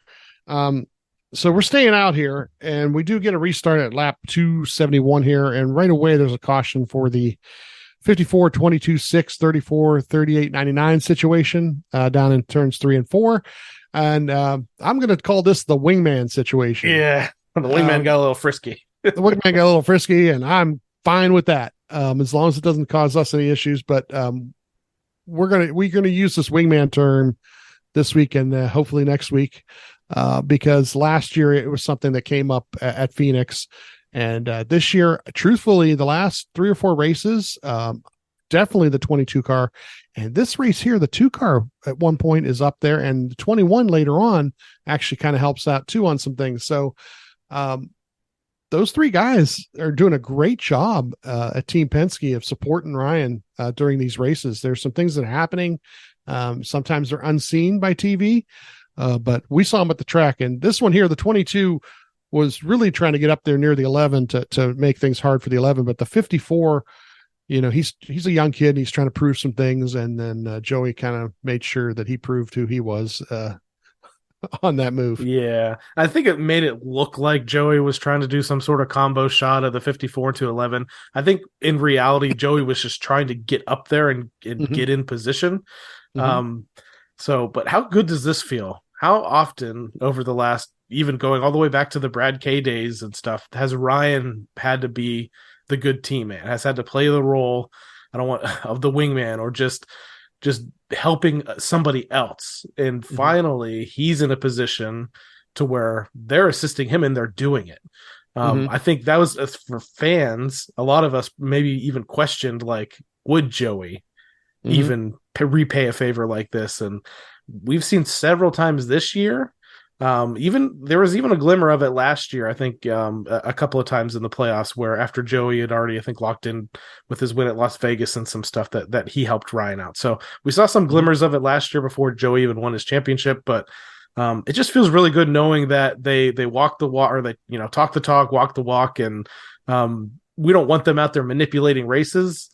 So we're staying out here, and we do get a restart at lap 271 here. And right away, there's a caution for the 54, 22, 6, 34, 38, 99 situation down in turns 3 and 4. And I'm going to call this the wingman situation. Yeah, the wingman got a little frisky. The wingman got a little frisky, and I'm fine with that, as long as it doesn't cause us any issues. But we're gonna use this wingman term this week and hopefully next week. Because last year it was something that came up at Phoenix, and this year, truthfully, the last 3 or 4 races, definitely the 22 car, and this race here, the 2 car at one point is up there, and the 21 later on actually kind of helps out too on some things. So those 3 guys are doing a great job at Team Penske of supporting Ryan during these races. There's some things that are happening. Sometimes they're unseen by TV. But we saw him at the track, and this one here, the 22, was really trying to get up there near the 11 to make things hard for the 11. But the 54, he's a young kid and he's trying to prove some things. And then Joey kind of made sure that he proved who he was on that move. Yeah, I think it made it look like Joey was trying to do some sort of combo shot of the 54 to 11. I think in reality, Joey was just trying to get up there and get in position. But how good does this feel? How often over the last, even going all the way back to the Brad K days and stuff, has Ryan had to be the good teammate, has had to play the role, of the wingman, or just helping somebody else. And finally, he's in a position to where they're assisting him and they're doing it. I think that was, for fans, a lot of us maybe even questioned, like, would Joey even repay a favor like this? And we've seen several times this year. There was even a glimmer of it last year, I think, a couple of times in the playoffs, where after Joey had already, I think, locked in with his win at Las Vegas and some stuff that he helped Ryan out. So we saw some glimmers of it last year before Joey even won his championship, but it just feels really good knowing that they walk the walk, or they, talk the talk, walk the walk. And we don't want them out there manipulating races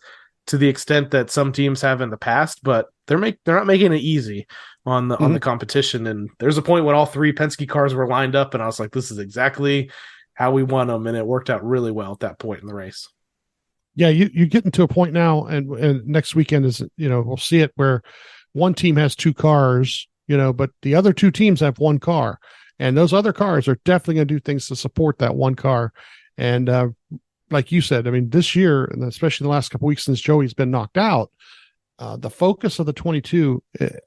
to the extent that some teams have in the past, but they're not making it easy on the competition. And there's a point when all three Penske cars were lined up, and I was like, this is exactly how we want them, and it worked out really well at that point in the race. Yeah, you're getting to a point now, and next weekend is, we'll see it where one team has two cars, but the other two teams have one car, and those other cars are definitely going to do things to support that one car. And like you said, I mean, this year, and especially the last couple of weeks since Joey's been knocked out, the focus of the 22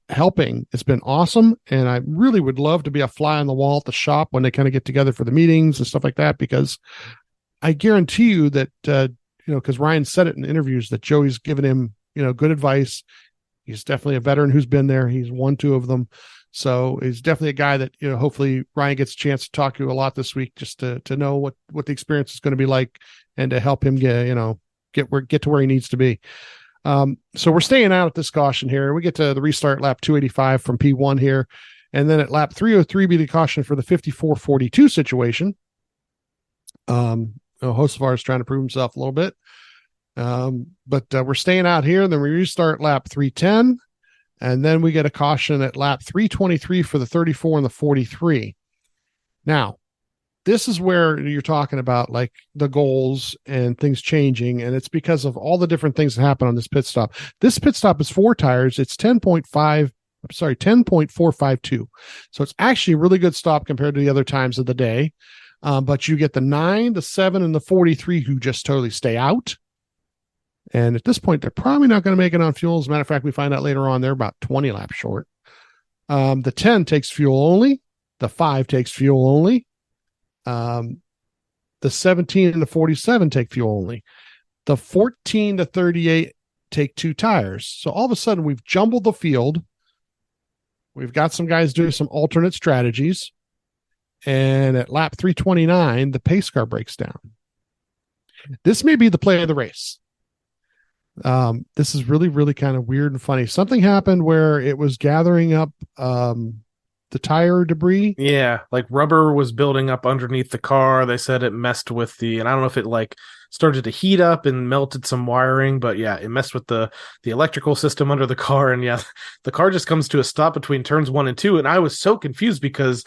helping has been awesome. And I really would love to be a fly on the wall at the shop when they kind of get together for the meetings and stuff like that, because I guarantee you that, because Ryan said it in interviews that Joey's given him, good advice. He's definitely a veteran who's been there. He's won two of them. So he's definitely a guy that, hopefully Ryan gets a chance to talk to a lot this week, just to know what the experience is going to be like, and to help him get to where he needs to be. So we're staying out at this caution here. We get to the restart lap 285 from P1 here. And then at lap 303 be the caution for the 54-42 situation. Hocevar is trying to prove himself a little bit. But we're staying out here. Then we restart lap 310. And then we get a caution at lap 323 for the 34 and the 43. Now, this is where you're talking about like the goals and things changing. And it's because of all the different things that happen on this pit stop. This pit stop is 4 tires. It's 10.452. So it's actually a really good stop compared to the other times of the day. But you get the 9, the 7, and the 43 who just totally stay out. And at this point, they're probably not going to make it on fuel. As a matter of fact, we find out later on they're about 20 laps short. The 10 takes fuel only. The 5 takes fuel only. The 17 and the 47 take fuel only. The 14 to 38 take 2 tires. So all of a sudden, we've jumbled the field. We've got some guys doing some alternate strategies. And at lap 329, the pace car breaks down. This may be the play of the race. This is really, really kind of weird and funny. Something happened where it was gathering up the tire debris. Yeah, like rubber was building up underneath the car. They said it messed with and I don't know if it like started to heat up and melted some wiring, but yeah, it messed with the electrical system under the car. And yeah, the car just comes to a stop between turns 1 and 2. And I was so confused because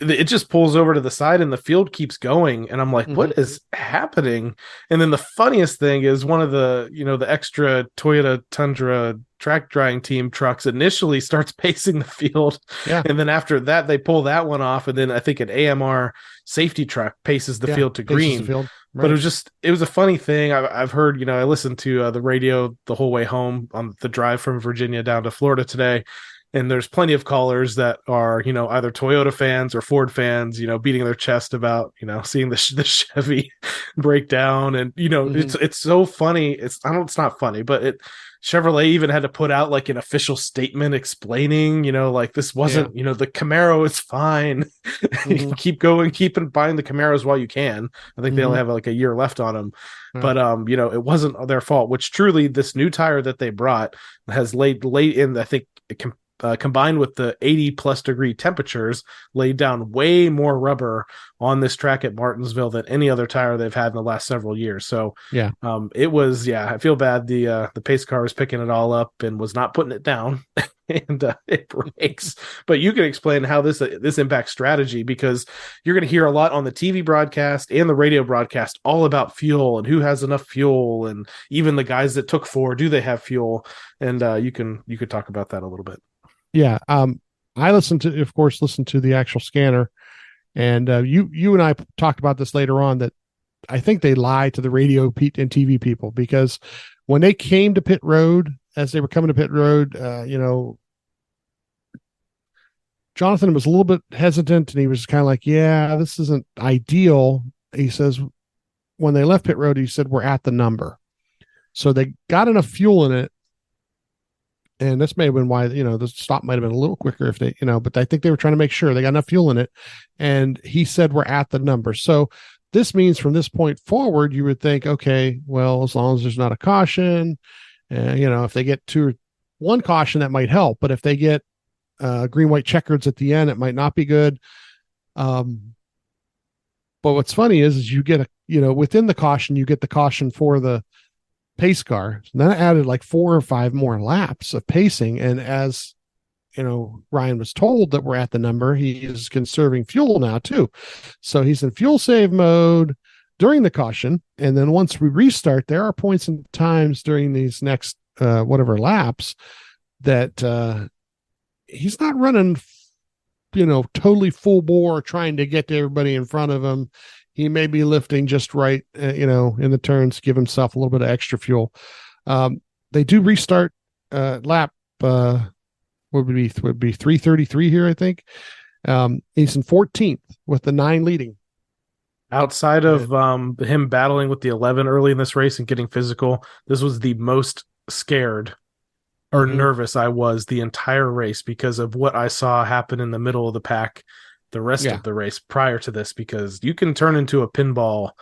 it just pulls over to the side and the field keeps going. And I'm like, what is happening? And then the funniest thing is one of the, the extra Toyota Tundra track drying team trucks initially starts pacing the field. Yeah. And then after that, they pull that one off. And then I think an AMR safety truck paces the field to green. Right. But it was a funny thing. I've heard, I listened to the radio the whole way home on the drive from Virginia down to Florida today. And there's plenty of callers that are, either Toyota fans or Ford fans, beating their chest about, seeing the Chevy break down. And, it's so funny. It's not funny, but Chevrolet even had to put out like an official statement explaining, like this wasn't, the Camaro is fine. Keep going, keep buying the Camaros while you can. I think they only have like a year left on them. But it wasn't their fault, which truly this new tire that they brought has laid in, I think, combined with the 80 plus degree temperatures, laid down way more rubber on this track at Martinsville than any other tire they've had in the last several years. So Yeah. it was, I feel bad. The pace car was picking it all up and was not putting it down. And it breaks. But you can explain how this impacts strategy, because you're going to hear a lot on the TV broadcast and the radio broadcast all about fuel and who has enough fuel, and even the guys that took 4, do they have fuel? And you could talk about that a little bit. Yeah. I listen to the actual scanner, and you and I talked about this later on, that I think they lie to the radio and TV people, because when they came to pit road, as they were coming to pit road, Jonathan was a little bit hesitant, and he was kind of like, yeah, this isn't ideal. He says, when they left pit road, he said, we're at the number. So they got enough fuel in it. And this may have been why, the stop might have been a little quicker if they, but I think they were trying to make sure they got enough fuel in it. And he said, we're at the number. So this means from this point forward, you would think, okay, well, as long as there's not a caution, if they get 2 or 1 caution, that might help. But if they get green, white checkers at the end, it might not be good. But what's funny is you get within the caution, you get the caution for the pace car. And that added like 4 or 5 more laps of pacing. And as Ryan was told that we're at the number, he is conserving fuel now too. So he's in fuel save mode during the caution. And then once we restart, there are points and times during these next whatever laps that he's not running totally full bore trying to get to everybody in front of him. He may be lifting just right, in the turns, give himself a little bit of extra fuel. They do restart lap, would be 333 here, I think. He's in 14th with the 9 leading. Outside of him battling with the 11 early in this race and getting physical, this was the most scared or nervous I was the entire race, because of what I saw happen in the middle of the pack the rest of the race prior to this, because you can turn into a pinball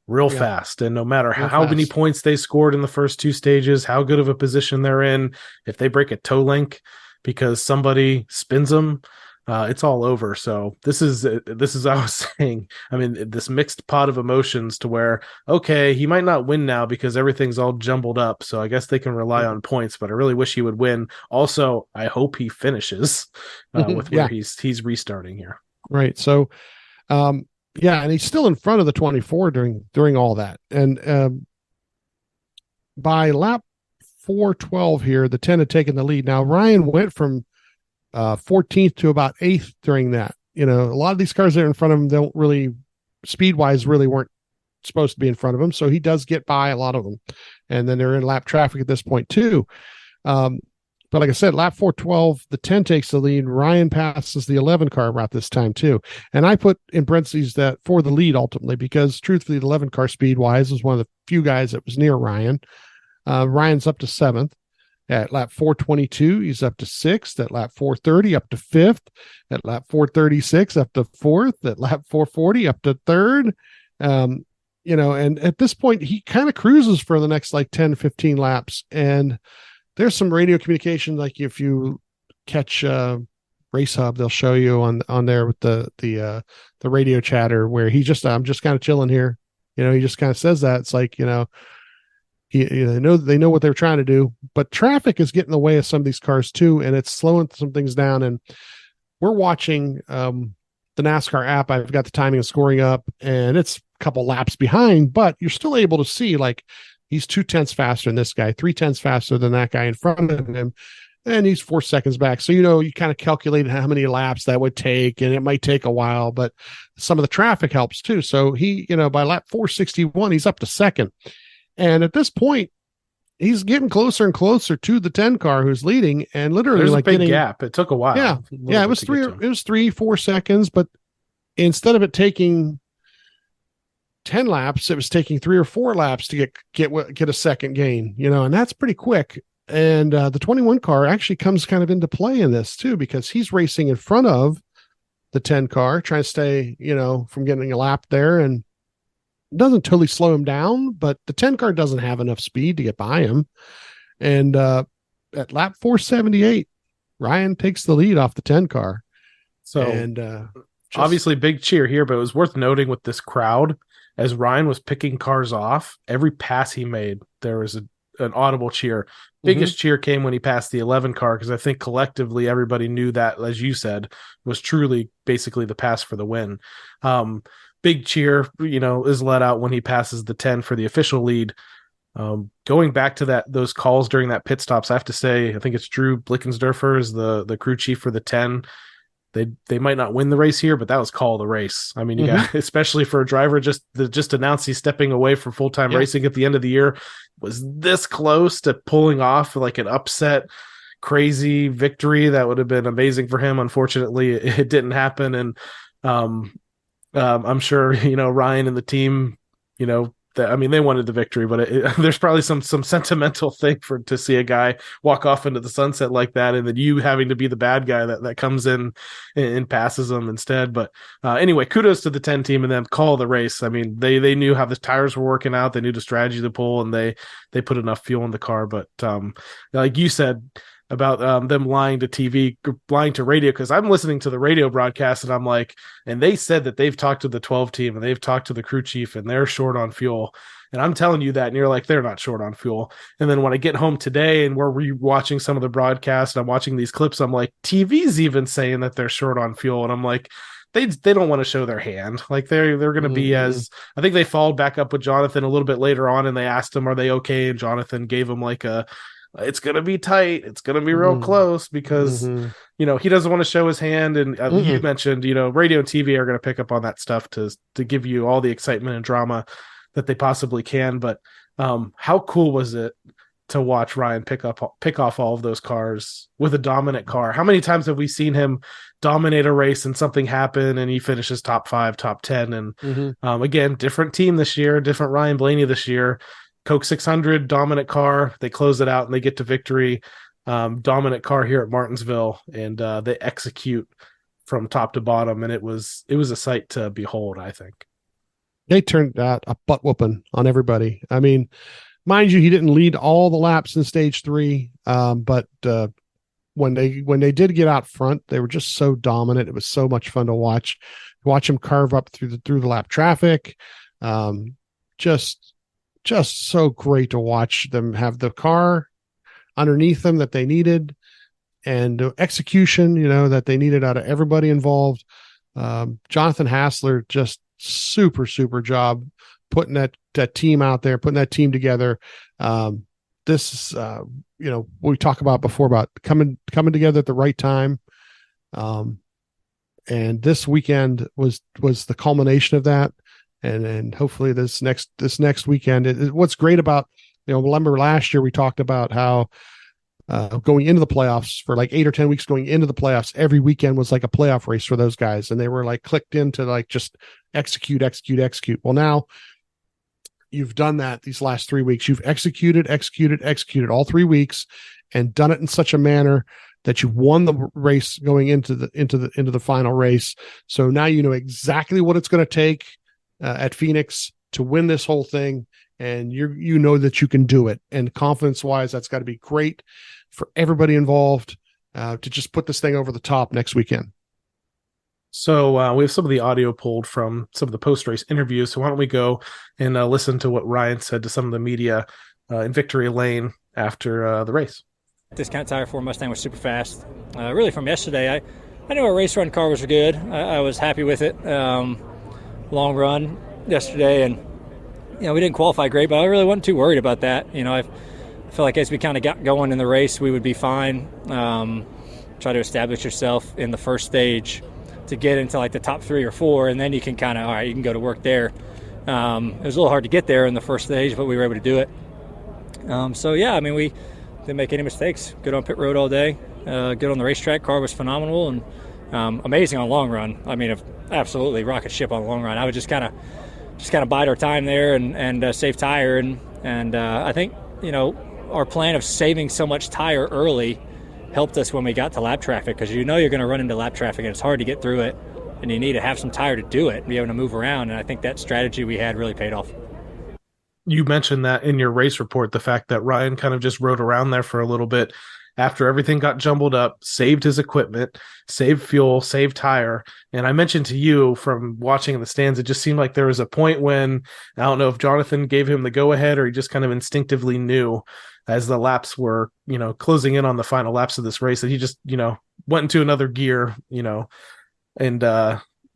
real fast. And no matter how many points they scored in the first 2 stages, how good of a position they're in, if they break a toe link because somebody spins them, it's all over. So this is I was saying, I mean, this mixed pot of emotions to where, okay, he might not win now because everything's all jumbled up. So I guess they can rely on points, but I really wish he would win. Also, I hope he finishes with where he's restarting here. Right. So, and he's still in front of the 24 during all that. And by lap 412 here, the 10 had taken the lead. Now, Ryan went from 14th to about 8th during that. A lot of these cars that are in front of him don't really, speed-wise, really weren't supposed to be in front of him. So he does get by a lot of them. And then they're in lap traffic at this point, too. But like I said, lap 412, the 10 takes the lead. Ryan passes the 11 car about this time too. And I put in parentheses that for the lead ultimately, because truthfully, the 11 car speed wise was one of the few guys that was near Ryan. Ryan's up to 7th. At lap 422, he's up to 6th. At lap 430, up to 5th. At lap 436, up to 4th. At lap 440, up to 3rd. And at this point, he kind of cruises for the next like 10, 15 laps. And there's some radio communication, like if you catch Race Hub, they'll show you on there with the radio chatter where I'm just kind of chilling here. He just kind of says that. It's like, they know what they're trying to do, but traffic is getting in the way of some of these cars too, and it's slowing some things down. And we're watching the NASCAR app. I've got the timing and scoring up, and it's a couple laps behind, but you're still able to see like he's 0.2 faster than this guy, 0.3 faster than that guy in front of him, and he's 4 seconds back. So you kind of calculate how many laps that would take, and it might take a while, but some of the traffic helps too. So he, by lap 461, he's up to 2nd. And at this point, he's getting closer and closer to the 10 car who's leading, and literally there's like a big gap. It took a while. Yeah. It was 3-4 seconds, but instead of it taking 10 laps, it was taking 3 or 4 laps to get a second gain, and that's pretty quick. And the 21 car actually comes kind of into play in this too, because he's racing in front of the 10 car, trying to stay, from getting a lap there, and doesn't totally slow him down, but the 10 car doesn't have enough speed to get by him. And at lap 478, Ryan takes the lead off the 10 car. So And obviously big cheer here, but it was worth noting with this crowd, as Ryan was picking cars off, every pass he made, there was an audible cheer. Biggest cheer came when he passed the 11 car, because I think collectively everybody knew that, as you said, was truly basically the pass for the win. Big cheer, is let out when he passes the 10 for the official lead. Going back to those calls during that pit stops, I have to say, I think it's Drew Blickensderfer is the crew chief for the 10. They might not win the race here, but that was call of the race. I mean, you got, especially for a driver just announced he's stepping away from full-time racing at the end of the year, was this close to pulling off like an upset, crazy victory that would have been amazing for him. Unfortunately, it didn't happen, and I'm sure Ryan and the team, they wanted the victory, but there's probably some sentimental thing to see a guy walk off into the sunset like that, and then you having to be the bad guy that comes in and passes them instead. But anyway, kudos to the 10 team and then call the race. I mean, they knew how the tires were working out. They knew the strategy to pull, and they put enough fuel in the car. But like you said about them lying to radio, because I'm listening to the radio broadcast and I'm like, and they said that they've talked to the 12 team and they've talked to the crew chief and they're short on fuel. And I'm telling you that, and you're like, they're not short on fuel. And then when I get home today and we're rewatching some of the broadcast and I'm watching these clips, I'm like, TV's even saying that they're short on fuel. And I'm like, they don't want to show their hand. Like they're going to be as, I think they followed back up with Jonathan a little bit later on and they asked him, are they okay? And Jonathan gave him like it's going to be tight. It's going to be real close, because, he doesn't want to show his hand. And you mentioned, radio and TV are going to pick up on that stuff to give you all the excitement and drama that they possibly can. But how cool was it to watch Ryan pick off all of those cars with a dominant car? How many times have we seen him dominate a race and something happen and he finishes top 5, top 10? And again, different team this year, different Ryan Blaney this year. Coke 600, dominant car. They close it out and they get to victory. Dominant car here at Martinsville, and they execute from top to bottom, and it was a sight to behold, I think. They turned out a butt whooping on everybody. I mean, mind you, he didn't lead all the laps in stage 3, but when they did get out front, they were just so dominant. It was so much fun to watch him carve up through the lap traffic. Just so great to watch them have the car underneath them that they needed, and execution, that they needed out of everybody involved. Jonathan Hassler, just super job putting that team out there, putting that team together. This is, we talk about before about coming together at the right time. And this weekend was the culmination of that. And hopefully this next weekend, what's great about, remember last year we talked about how going into the playoffs for like 8 or 10 weeks, going into the playoffs, every weekend was like a playoff race for those guys. And they were like clicked into like just execute. Well, now you've done that these last 3 weeks. You've executed all 3 weeks and done it in such a manner that you won the race going into the final race. So now you know exactly what it's going to take at Phoenix to win this whole thing, and you know that you can do it. And confidence wise, that's got to be great for everybody involved to just put this thing over the top next weekend. So we have some of the audio pulled from some of the post-race interviews. So why don't we go and listen to what Ryan said to some of the media in Victory Lane after the race. Discount tire for Mustang was super fast. Really from yesterday, I knew our race run car was good. I was happy with it. Long run yesterday, and we didn't qualify great, but I really wasn't too worried about that. I feel like as we kind of got going in the race, we would be fine. Try to establish yourself in the first stage to get into like the top 3 or 4, and then you can kind of, all right, you can go to work there. It was a little hard to get there in the first stage, but we were able to do it. We didn't make any mistakes. Good on pit road all day. Good on the racetrack. Car was phenomenal and amazing on long run. I mean, absolutely rocket ship on the long run. I would just kind of bide our time there and save tire, and I think our plan of saving so much tire early helped us when we got to lap traffic, because you're going to run into lap traffic and it's hard to get through it, and you need to have some tire to do it and be able to move around. And I think that strategy we had really paid off. You mentioned that in your race report, the fact that Ryan kind of just rode around there for a little bit. after everything got jumbled up, saved his equipment, saved fuel, saved tire. And I mentioned to you from watching in the stands, it just seemed like there was a point when, I don't know if Jonathan gave him the go ahead or he just kind of instinctively knew as the laps were, closing in on the final laps of this race, that he just, went into another gear, and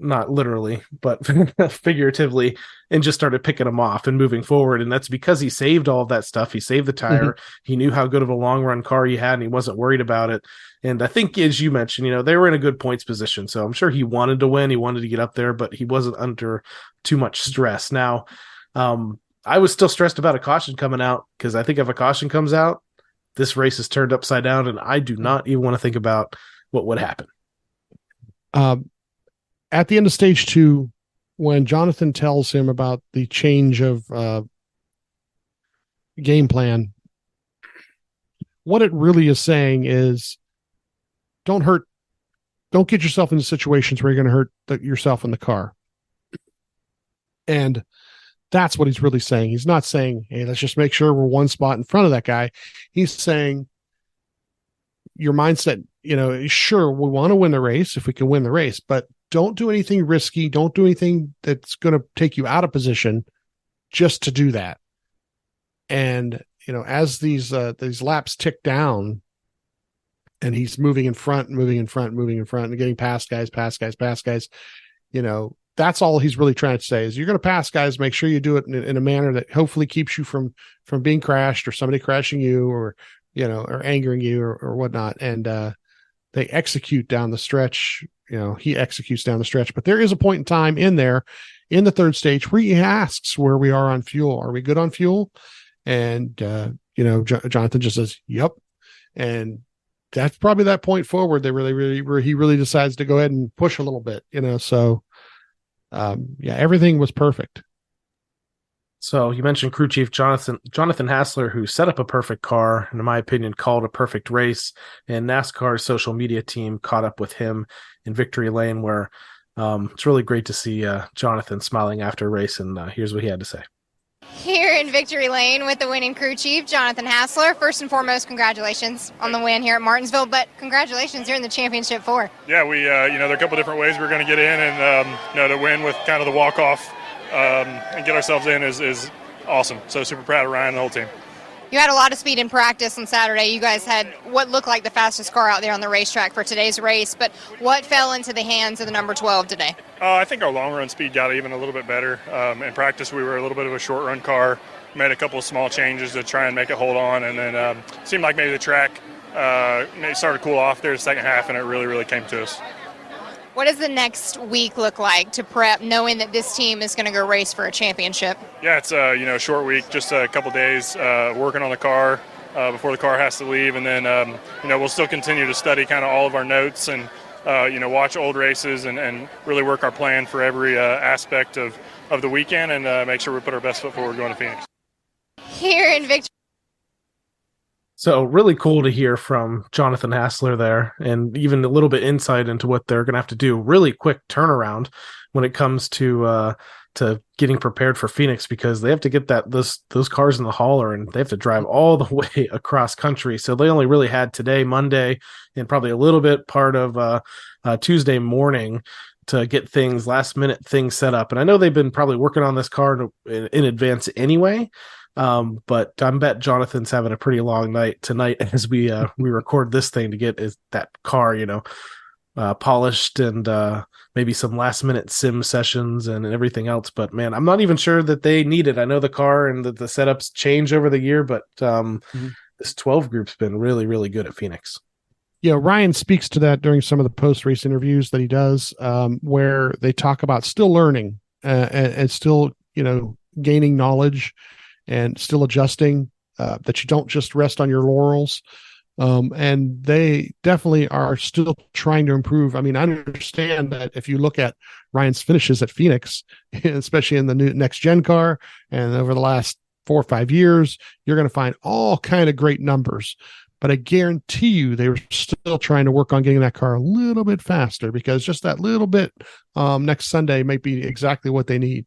not literally, but figuratively, and just started picking them off and moving forward. And that's because he saved all of that stuff. He saved the tire. He knew how good of a long run car he had, and he wasn't worried about it. And I think, as you mentioned, they were in a good points position. So I'm sure he wanted to win. He wanted to get up there, but he wasn't under too much stress. Now, I was still stressed about a caution coming out, because I think if a caution comes out, this race is turned upside down, and I do not even want to think about what would happen. At the end of stage 2, when Jonathan tells him about the change of game plan, what it really is saying is don't get yourself into situations where you're going to hurt yourself in the car. And that's what he's really saying. He's not saying, hey, let's just make sure we're one spot in front of that guy. He's saying your mindset, sure, we want to win the race if we can win the race, but don't do anything risky. Don't do anything that's going to take you out of position just to do that. And, as these laps tick down and he's moving in front, and getting past guys, that's all he's really trying to say is you're going to pass guys. Make sure you do it in a manner that hopefully keeps you from being crashed or somebody crashing you or angering you or whatnot. And, they execute down the stretch. He executes down the stretch, but there is a point in time in there in the third stage where he asks where we are on fuel. Are we good on fuel? And, Jonathan just says, yep. And that's probably that point forward. Where he really decides to go ahead and push a little bit, so, everything was perfect. So you mentioned crew chief Jonathan Hassler, who set up a perfect car, and in my opinion, called a perfect race. And NASCAR's social media team caught up with him in victory lane, where it's really great to see Jonathan smiling after a race. And here's what he had to say. Here in victory lane with the winning crew chief, Jonathan Hassler. First and foremost, congratulations on the win here at Martinsville, but congratulations here in the championship 4. Yeah, we, there are a couple different ways we're going to get in, and, to win with kind of the walk-off and get ourselves in is awesome. So super proud of Ryan and the whole team. You had a lot of speed in practice on Saturday. You guys had what looked like the fastest car out there on the racetrack for today's race, but what fell into the hands of the number 12 today? I think our long run speed got even a little bit better. In practice, we were a little bit of a short run car. Made a couple of small changes to try and make it hold on, and then seemed like maybe the track maybe started to cool off there the second half, and it really, really came to us. What does the next week look like to prep, knowing that this team is going to go race for a championship? Yeah, it's a short week, just a couple days working on the car before the car has to leave, and then we'll still continue to study kind of all of our notes and watch old races and really work our plan for every aspect of the weekend and make sure we put our best foot forward going to Phoenix. Here in victory. So really cool to hear from Jonathan Hassler there, and even a little bit insight into what they're going to have to do. Really quick turnaround when it comes to getting prepared for Phoenix, because they have to get those cars in the hauler, and they have to drive all the way across country. So they only really had today, Monday, and probably a little bit part of Tuesday morning to get last minute things set up. And I know they've been probably working on this car in advance anyway. But I bet Jonathan's having a pretty long night tonight as we record this thing to get that car, polished and maybe some last minute sim sessions and everything else. But man, I'm not even sure that they need it. I know the car and the setups change over the year, but this 12 group's been really, really good at Phoenix. Yeah, Ryan speaks to that during some of the post-race interviews that he does, where they talk about still learning and still, gaining knowledge and still adjusting, that you don't just rest on your laurels. And they definitely are still trying to improve. I mean, I understand that if you look at Ryan's finishes at Phoenix, especially in the new next gen car and over the last 4 or 5 years, you're going to find all kind of great numbers. But I guarantee you they were still trying to work on getting that car a little bit faster, because just that little bit next Sunday might be exactly what they need.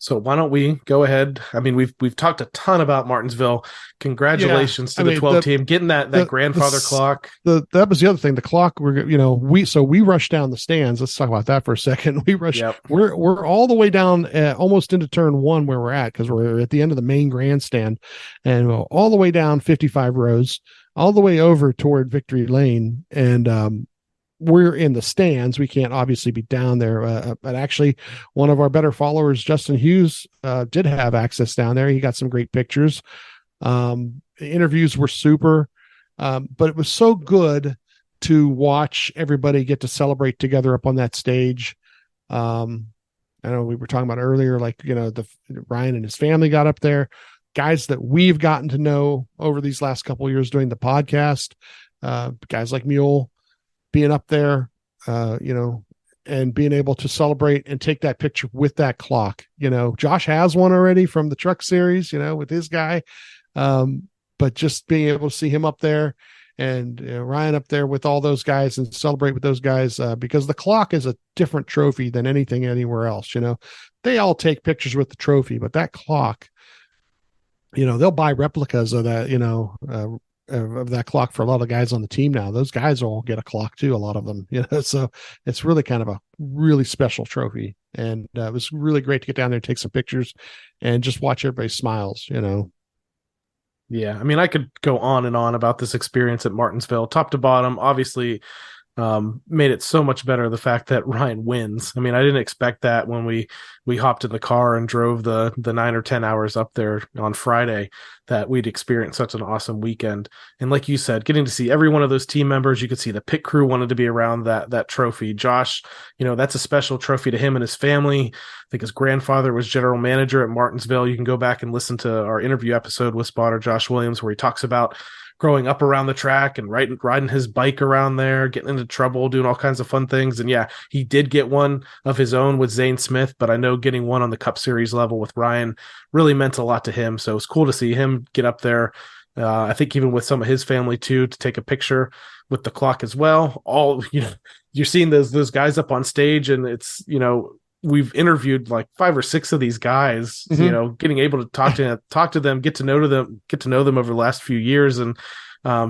So why don't we go ahead? I mean, we've talked a ton about Martinsville. Congratulations to the 12 team getting that grandfather clock. That was the other thing. The clock. We rushed down the stands. Let's talk about that for a second. We rushed. Yep. We're all the way down, almost into turn one where we're at, because we're at the end of the main grandstand, and all the way down 55 rows, all the way over toward Victory Lane, and we're in the stands. We can't obviously be down there, but actually one of our better followers, Justin Hughes, did have access down there. He got some great pictures. The interviews were super, but it was so good to watch everybody get to celebrate together up on that stage. I know we were talking about earlier, Ryan and his family got up there, guys that we've gotten to know over these last couple of years doing the podcast, guys like Mule, being up there, and being able to celebrate and take that picture with that clock. Josh has one already from the truck series, with his guy. But just being able to see him up there and Ryan up there with all those guys and celebrate with those guys, because the clock is a different trophy than anything anywhere else. They all take pictures with the trophy, but that clock, they'll buy replicas of that, of that clock for a lot of guys on the team now. Those guys will get a clock too, a lot of them, so it's really kind of a really special trophy. And it was really great to get down there, take some pictures, and just watch everybody's smiles. Yeah, I mean, I could go on and on about this experience at Martinsville, top to bottom. Obviously, made it so much better the fact that Ryan wins. I mean, I didn't expect that when we hopped in the car and drove the 9 or 10 hours up there on Friday, that we'd experience such an awesome weekend. And like you said, getting to see every one of those team members, you could see the pit crew wanted to be around that trophy. Josh, that's a special trophy to him and his family. I think his grandfather was general manager at Martinsville. You can go back and listen to our interview episode with spotter Josh Williams, where he talks about growing up around the track and riding his bike around there, getting into trouble, doing all kinds of fun things. And yeah, he did get one of his own with Zane Smith, but I know getting one on the Cup Series level with Ryan really meant a lot to him. So it's cool to see him get up there. I think even with some of his family too, to take a picture with the clock as well. You're seeing those guys up on stage, and it's, we've interviewed like 5 or 6 of these guys, getting able to talk to them, get to know them over the last few years, and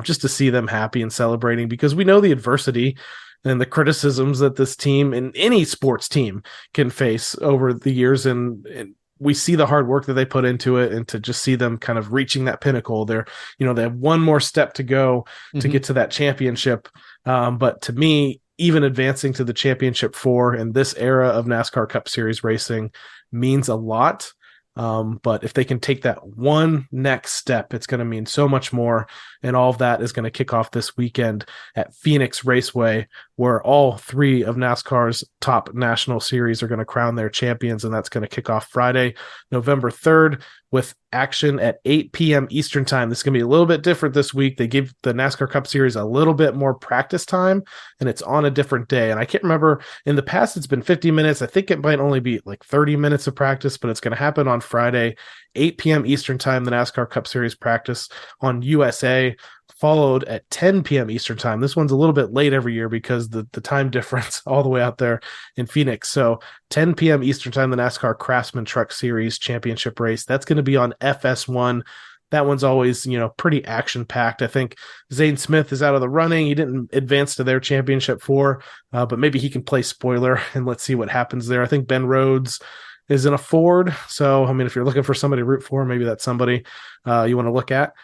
just to see them happy and celebrating, because we know the adversity and the criticisms that this team and any sports team can face over the years. And we see the hard work that they put into it, and to just see them kind of reaching that pinnacle. They have one more step to go to get to that championship. But to me, even advancing to the championship 4 in this era of NASCAR Cup Series racing means a lot. But if they can take that one next step, it's going to mean so much more. And all of that is going to kick off this weekend at Phoenix Raceway, where all 3 of NASCAR's top national series are going to crown their champions. And that's going to kick off Friday, November 3rd, with action at 8 p.m. Eastern time. This is going to be a little bit different this week. They give the NASCAR Cup Series a little bit more practice time, and it's on a different day. And I can't remember, in the past it's been 50 minutes. I think it might only be like 30 minutes of practice, but it's going to happen on Friday, 8 p.m. Eastern time, the NASCAR Cup Series practice on USA, followed at 10 p.m. Eastern time. This one's a little bit late every year because the time difference all the way out there in Phoenix. So 10 p.m. Eastern time, the NASCAR Craftsman Truck Series championship race. That's going to be on FS1. That one's always, pretty action-packed. I think Zane Smith is out of the running. He didn't advance to their championship 4, but maybe he can play spoiler, and let's see what happens there. I think Ben Rhodes is in a Ford. So, I mean, if you're looking for somebody to root for, maybe that's somebody you want to look at.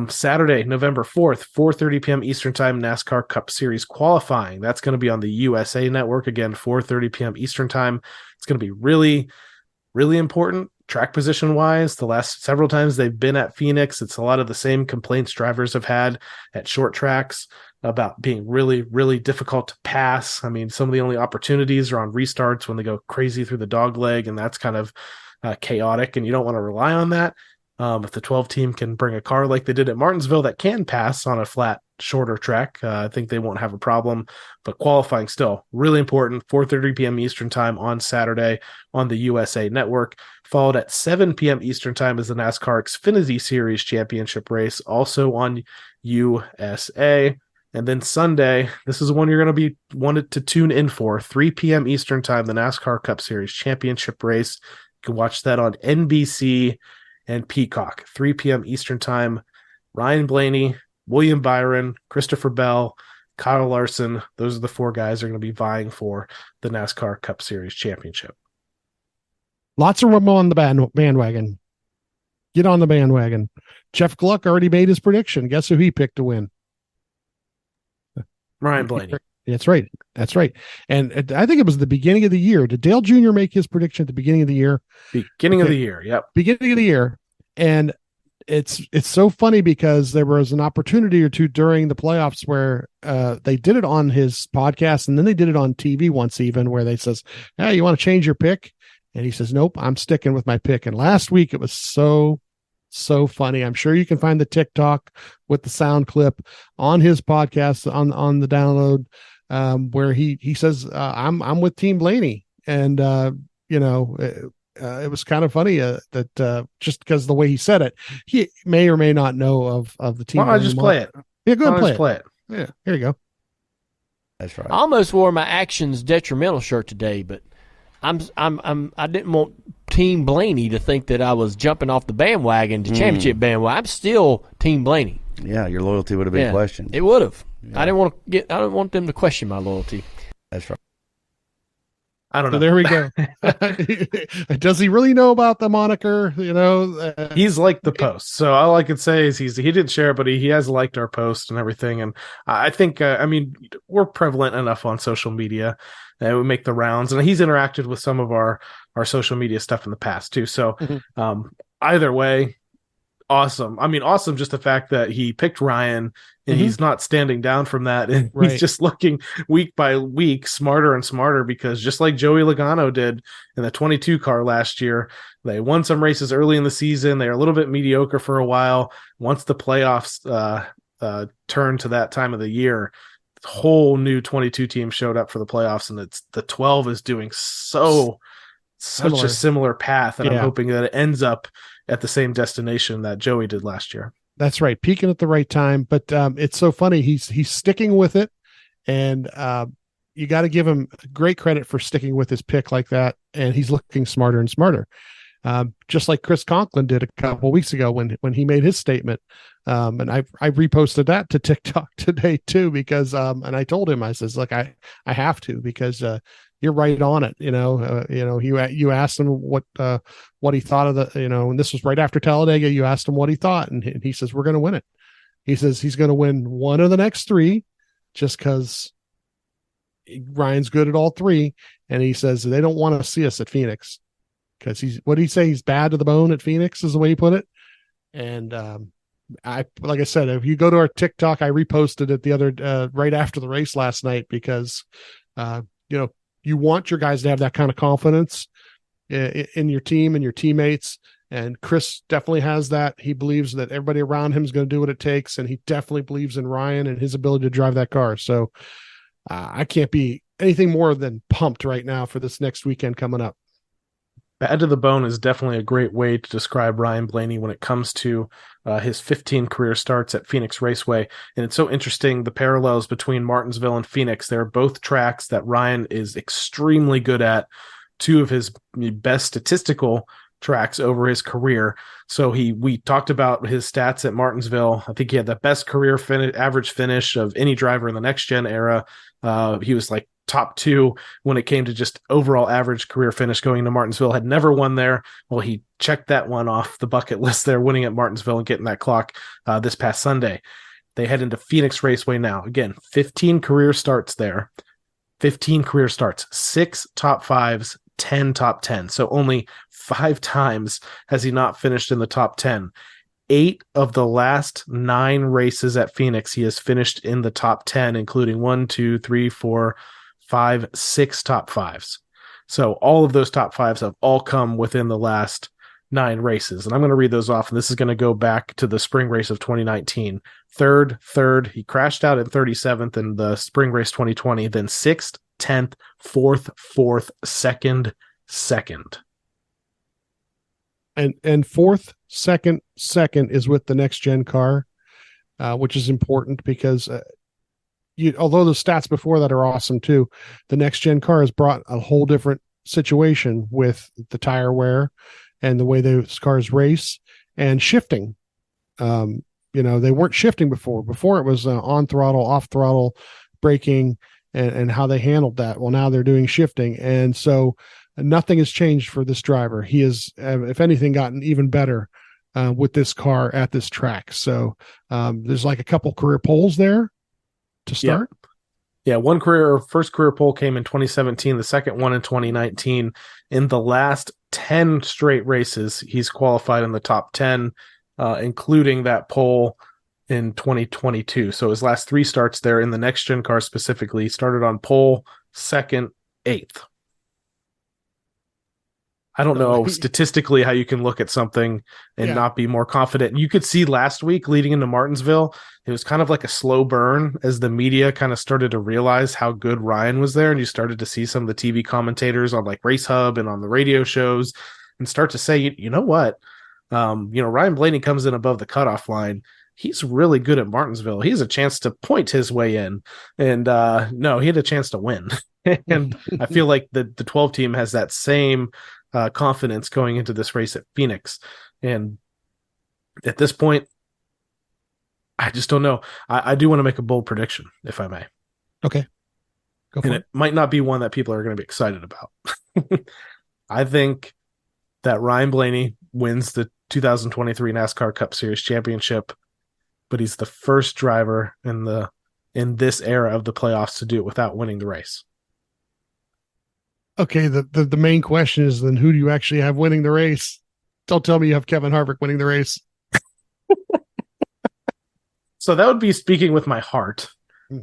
Saturday, November 4th, 4:30 p.m. Eastern time, NASCAR Cup Series qualifying. That's going to be on the USA Network. Again, 4:30 p.m. Eastern time. It's going to be really, really important track position wise. The last several times they've been at Phoenix, it's a lot of the same complaints drivers have had at short tracks about being really, really difficult to pass. I mean, some of the only opportunities are on restarts when they go crazy through the dog leg, and that's kind of chaotic, and you don't want to rely on that. If the 12 team can bring a car like they did at Martinsville that can pass on a flat, shorter track, I think they won't have a problem. But qualifying still really important. 4:30 p.m. Eastern time on Saturday on the USA Network. Followed at 7 p.m. Eastern time is the NASCAR Xfinity Series Championship race, also on USA. And then Sunday, this is one you're going to be wanted to tune in for. 3 p.m. Eastern time, the NASCAR Cup Series Championship race can watch that on NBC and Peacock, 3 p.m. Eastern Time. Ryan Blaney, William Byron, Christopher Bell, Kyle Larson. Those are the 4 guys that are going to be vying for the NASCAR Cup Series championship. Lots of them on the bandwagon. Get on the bandwagon. Jeff Gluck already made his prediction. Guess who he picked to win? Ryan Blaney. That's right. That's right. And I think it was the beginning of the year. Did Dale Jr. make his prediction at the beginning of the year? Beginning of the year. Yep. Beginning of the year. And it's so funny because there was an opportunity or two during the playoffs where they did it on his podcast, and then they did it on TV once even, where they says, "Hey, you want to change your pick?" And he says, "Nope, I'm sticking with my pick." And last week it was so funny. I'm sure you can find the TikTok with the sound clip on his podcast on the download, where he says, I'm with Team Blaney. And it was kind of funny that just because of the way he said it, he may or may not know of the team. Well, I'll just play it. Yeah, go ahead, play it. Yeah, here you go. That's right. I almost wore my actions detrimental shirt today, but I didn't want Team Blaney to think that I was jumping off the bandwagon, the championship bandwagon. I'm still Team Blaney. Yeah, your loyalty would have been questioned. It would have. Yeah. I don't want them to question my loyalty. That's right. I don't know. So there we go. Does he really know about the moniker? He's liked the post. So all I can say is he didn't share it, but he has liked our post and everything. And I think, we're prevalent enough on social media that we make the rounds, and he's interacted with some of our social media stuff in the past too. So either way, awesome. Awesome. Just the fact that he picked Ryan and he's not standing down from that. And he's just looking week by week smarter and smarter, because just like Joey Logano did in the 22 car last year, they won some races early in the season. They were a little bit mediocre for a while. Once the playoffs turned to that time of the year, the whole new 22 team showed up for the playoffs, and it's the 12 is doing such a similar path. And I'm hoping that it ends up at the same destination that Joey did last year. That's right. Peaking at the right time. But it's so funny. He's sticking with it. And you got to give him great credit for sticking with his pick like that. And he's looking smarter and smarter. Just like Chris Conklin did a couple of weeks ago when he made his statement. And I reposted that to TikTok today too, because and I told him, I says, look, I have to, because you're right on it. You asked him what he thought of the, and this was right after Talladega. You asked him what he thought, and he says, we're going to win it. He says he's going to win one of the next 3, just because Ryan's good at all 3. And he says they don't want to see us at Phoenix, because what did he say? He's bad to the bone at Phoenix, is the way he put it. And like I said, if you go to our TikTok, I reposted it the other right after the race last night, because you want your guys to have that kind of confidence in your team and your teammates. And Chris definitely has that. He believes that everybody around him is going to do what it takes. And he definitely believes in Ryan and his ability to drive that car. So I can't be anything more than pumped right now for this next weekend coming up. Bad to the bone is definitely a great way to describe Ryan Blaney when it comes to his 15 career starts at Phoenix Raceway. And it's so interesting, the parallels between Martinsville and Phoenix. They're both tracks that Ryan is extremely good at, 2 of his best statistical tracks over his career. So we talked about his stats at Martinsville. I think he had the best career average finish of any driver in the next gen era. He was like top 2 when it came to just overall average career finish going to Martinsville. Had never won there. Well, he checked that one off the bucket list there, winning at Martinsville and getting that clock this past Sunday. They head into Phoenix Raceway now. Again, 15 career starts there. 15 career starts, 6 top 5s, 10 top 10. So only 5 times has he not finished in the top 10. 8 of the last 9 races at Phoenix, he has finished in the top 10, including 1, 2, 3, 4, 5, 6 top 5s. So all of those top 5s have all come within the last 9 races. And I'm going to read those off. And this is going to go back to the spring race of 2019. Third. He crashed out in 37th in the spring race 2020. Then 6th, 10th, 4th, 2nd. And 4th, 2nd is with the next gen car, which is important because although the stats before that are awesome too, the next gen car has brought a whole different situation with the tire wear and the way those cars race and shifting. They weren't shifting before. Before it was on throttle, off throttle, braking, and how they handled that. Well, now they're doing shifting. And so nothing has changed for this driver. He has, if anything, gotten even better with this car at this track. So there's like a couple career poles there to start. Yeah, first career pole came in 2017, the second one in 2019. In the last 10 straight races, he's qualified in the top 10, including that pole in 2022. So his last 3 starts there in the next gen car specifically, he started on pole, second, 8th. I don't know statistically how you can look at something and not be more confident. You could see last week leading into Martinsville, it was kind of like a slow burn as the media kind of started to realize how good Ryan was there. And you started to see some of the TV commentators on like Race Hub and on the radio shows and start to say, you know what? Ryan Blaney comes in above the cutoff line. He's really good at Martinsville. He has a chance to point his way in. And no, he had a chance to win. And I feel like the 12 team has that same confidence going into this race at Phoenix. And at this point, I just don't know. I do want to make a bold prediction, if I may. Okay. Go for and it. It might not be one that people are going to be excited about. I think that Ryan Blaney wins the 2023 NASCAR Cup Series championship, but he's the first driver in this era of the playoffs to do it without winning the race. Okay, the main question is then who do you actually have winning the race? Don't tell me you have Kevin Harvick winning the race. So that would be speaking with my heart,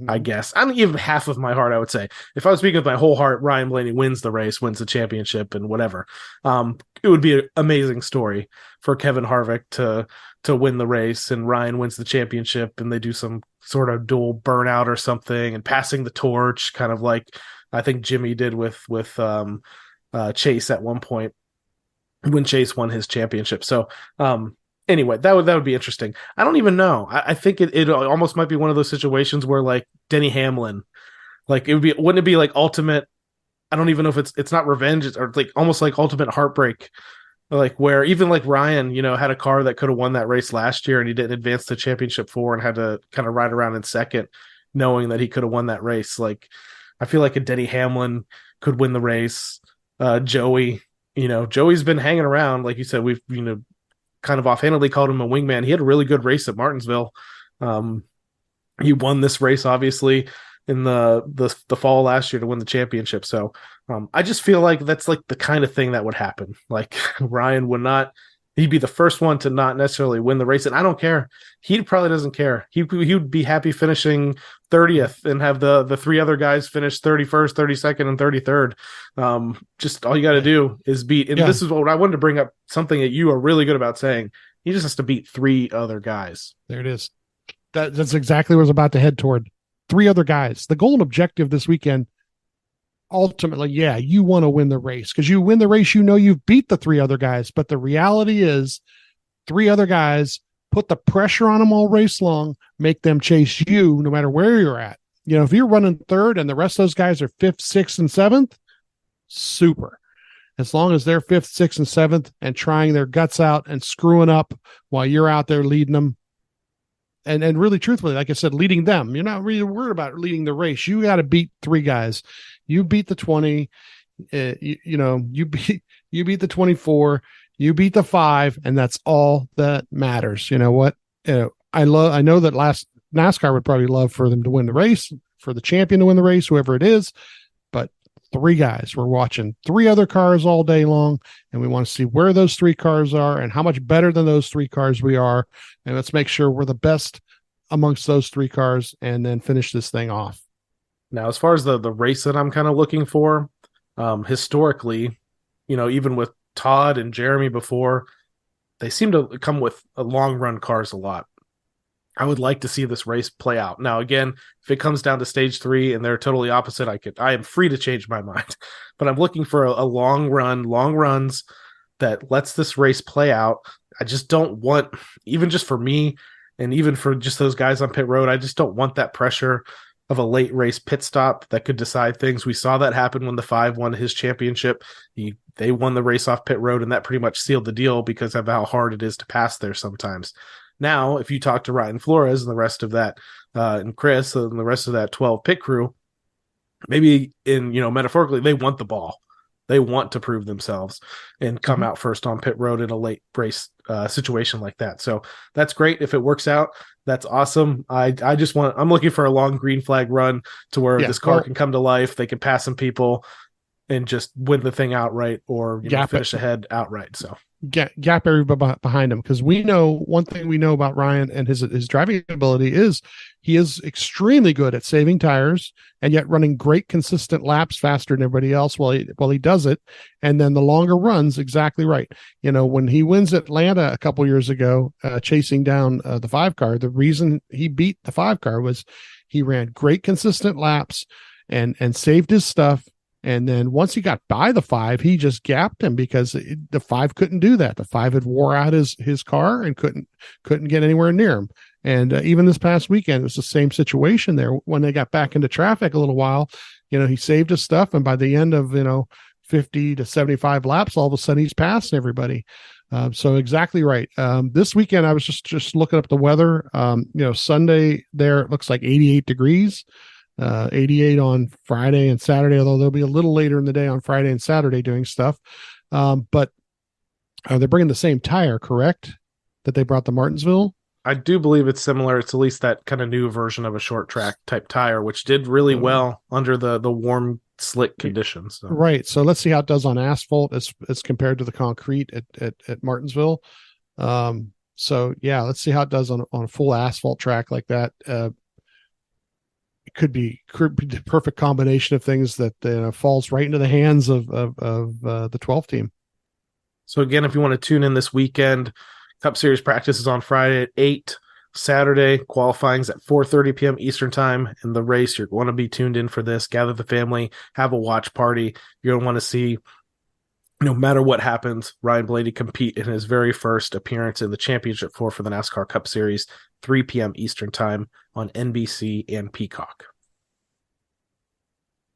I guess. I'm even half of my heart, I would say. If I was speaking with my whole heart, Ryan Blaney wins the race, wins the championship, and whatever. It would be an amazing story for Kevin Harvick to win the race, and Ryan wins the championship, and they do some sort of dual burnout or something, and passing the torch, kind of like I think Jimmy did with Chase at one point when Chase won his championship. So anyway, that would be interesting. I don't even know. I think it almost might be one of those situations where like Denny Hamlin, like wouldn't it be like ultimate? I don't even know if it's not revenge, or like almost like ultimate heartbreak, like where even like Ryan, had a car that could have won that race last year and he didn't advance to championship 4 and had to kind of ride around in second, knowing that he could have won that race. Like I feel like a Denny Hamlin could win the race. Joey's been hanging around, like you said. We've kind of offhandedly called him a wingman. He had a really good race at Martinsville. He won this race obviously in the fall last year to win the championship. So I just feel like that's like the kind of thing that would happen. Like Ryan would not. He'd be the first one to not necessarily win the race, and I don't care. He probably doesn't care. He would be happy finishing 30th and have the 3 other guys finish 31st, 32nd, and 33rd. Just all you got to do is beat. And this is what I wanted to bring up, something that you are really good about saying. He just has to beat 3 other guys. There it is. That's exactly what I was about to head toward. 3 other guys. The goal and objective this weekend, ultimately, you want to win the race, because you win the race, you've beat the 3 other guys. But the reality is 3 other guys, put the pressure on them all race long, make them chase you no matter where you're at. If you're running 3rd and the rest of those guys are 5th, 6th, and 7th, super. As long as they're 5th, 6th, and 7th and trying their guts out and screwing up while you're out there leading them. And really truthfully, like I said, leading them. You're not really worried about leading the race. You got to beat 3 guys. You beat the 20, you beat the 24, you beat the 5, and that's all that matters. You know what? I know that last NASCAR would probably love for them to win the race, for the champion to win the race, whoever it is. But 3 guys, we're watching 3 other cars all day long, and we want to see where those 3 cars are and how much better than those 3 cars we are. And let's make sure we're the best amongst those 3 cars and then finish this thing off. Now, as far as the race that I'm kind of looking for, historically, even with Todd and Jeremy before, they seem to come with long run cars a lot. I would like to see this race play out. Now, again, if it comes down to stage 3 and they're totally opposite, I am free to change my mind. But I'm looking for a long runs that lets this race play out. I just don't want, even just for me and even for just those guys on pit road, I just don't want that pressure of a late race pit stop that could decide things. We saw that happen when the 5 won his championship. They won the race off pit road, and that pretty much sealed the deal because of how hard it is to pass there sometimes. Now, if you talk to Ryan Flores and the rest of that, and Chris and the rest of that 12 pit crew, maybe metaphorically, they want the ball. They want to prove themselves and come out first on pit road in a late race situation like that. So that's great. If it works out, that's awesome. I'm looking for a long green flag run to where this car can come to life. They can pass some people and just win the thing outright, or finish ahead outright. So gap everybody behind him, because we know one thing we know about Ryan and his driving ability is he is extremely good at saving tires and yet running great consistent laps faster than everybody else while he does it. And then the longer runs, exactly right. When he wins Atlanta a couple years ago, chasing down the 5 car, the reason he beat the 5 car was he ran great consistent laps and saved his stuff. And then once he got by the 5, he just gapped him because the 5 couldn't do that. The 5 had wore out his car and couldn't get anywhere near him. And even this past weekend, it was the same situation there. When they got back into traffic a little while, he saved his stuff. And by the end of, 50 to 75 laps, all of a sudden he's passing everybody. So exactly right. This weekend, I was just looking up the weather. Sunday there, it looks like 88 degrees. 88 on Friday and Saturday, although they'll be a little later in the day on Friday and Saturday doing stuff. But they're bringing the same tire, correct? That they brought to Martinsville? I do believe it's similar. It's at least that kind of new version of a short track type tire, which did really well under the warm, slick conditions. So. Right. So let's see how it does on asphalt as compared to the concrete at Martinsville. So yeah, let's see how it does on a full asphalt track like that. Could be the perfect combination of things that falls right into the hands of the 12 team. So again, if you want to tune in this weekend, Cup Series practice is on Friday at 8, Saturday qualifying's at 4:30 p.m. Eastern time. In the race, you're going to be tuned in for this. Gather the family, have a watch party. You're going to want to see, no matter what happens, Ryan Blaney compete in his very first appearance in the championship for the NASCAR Cup Series, 3 p.m. Eastern time on NBC and Peacock.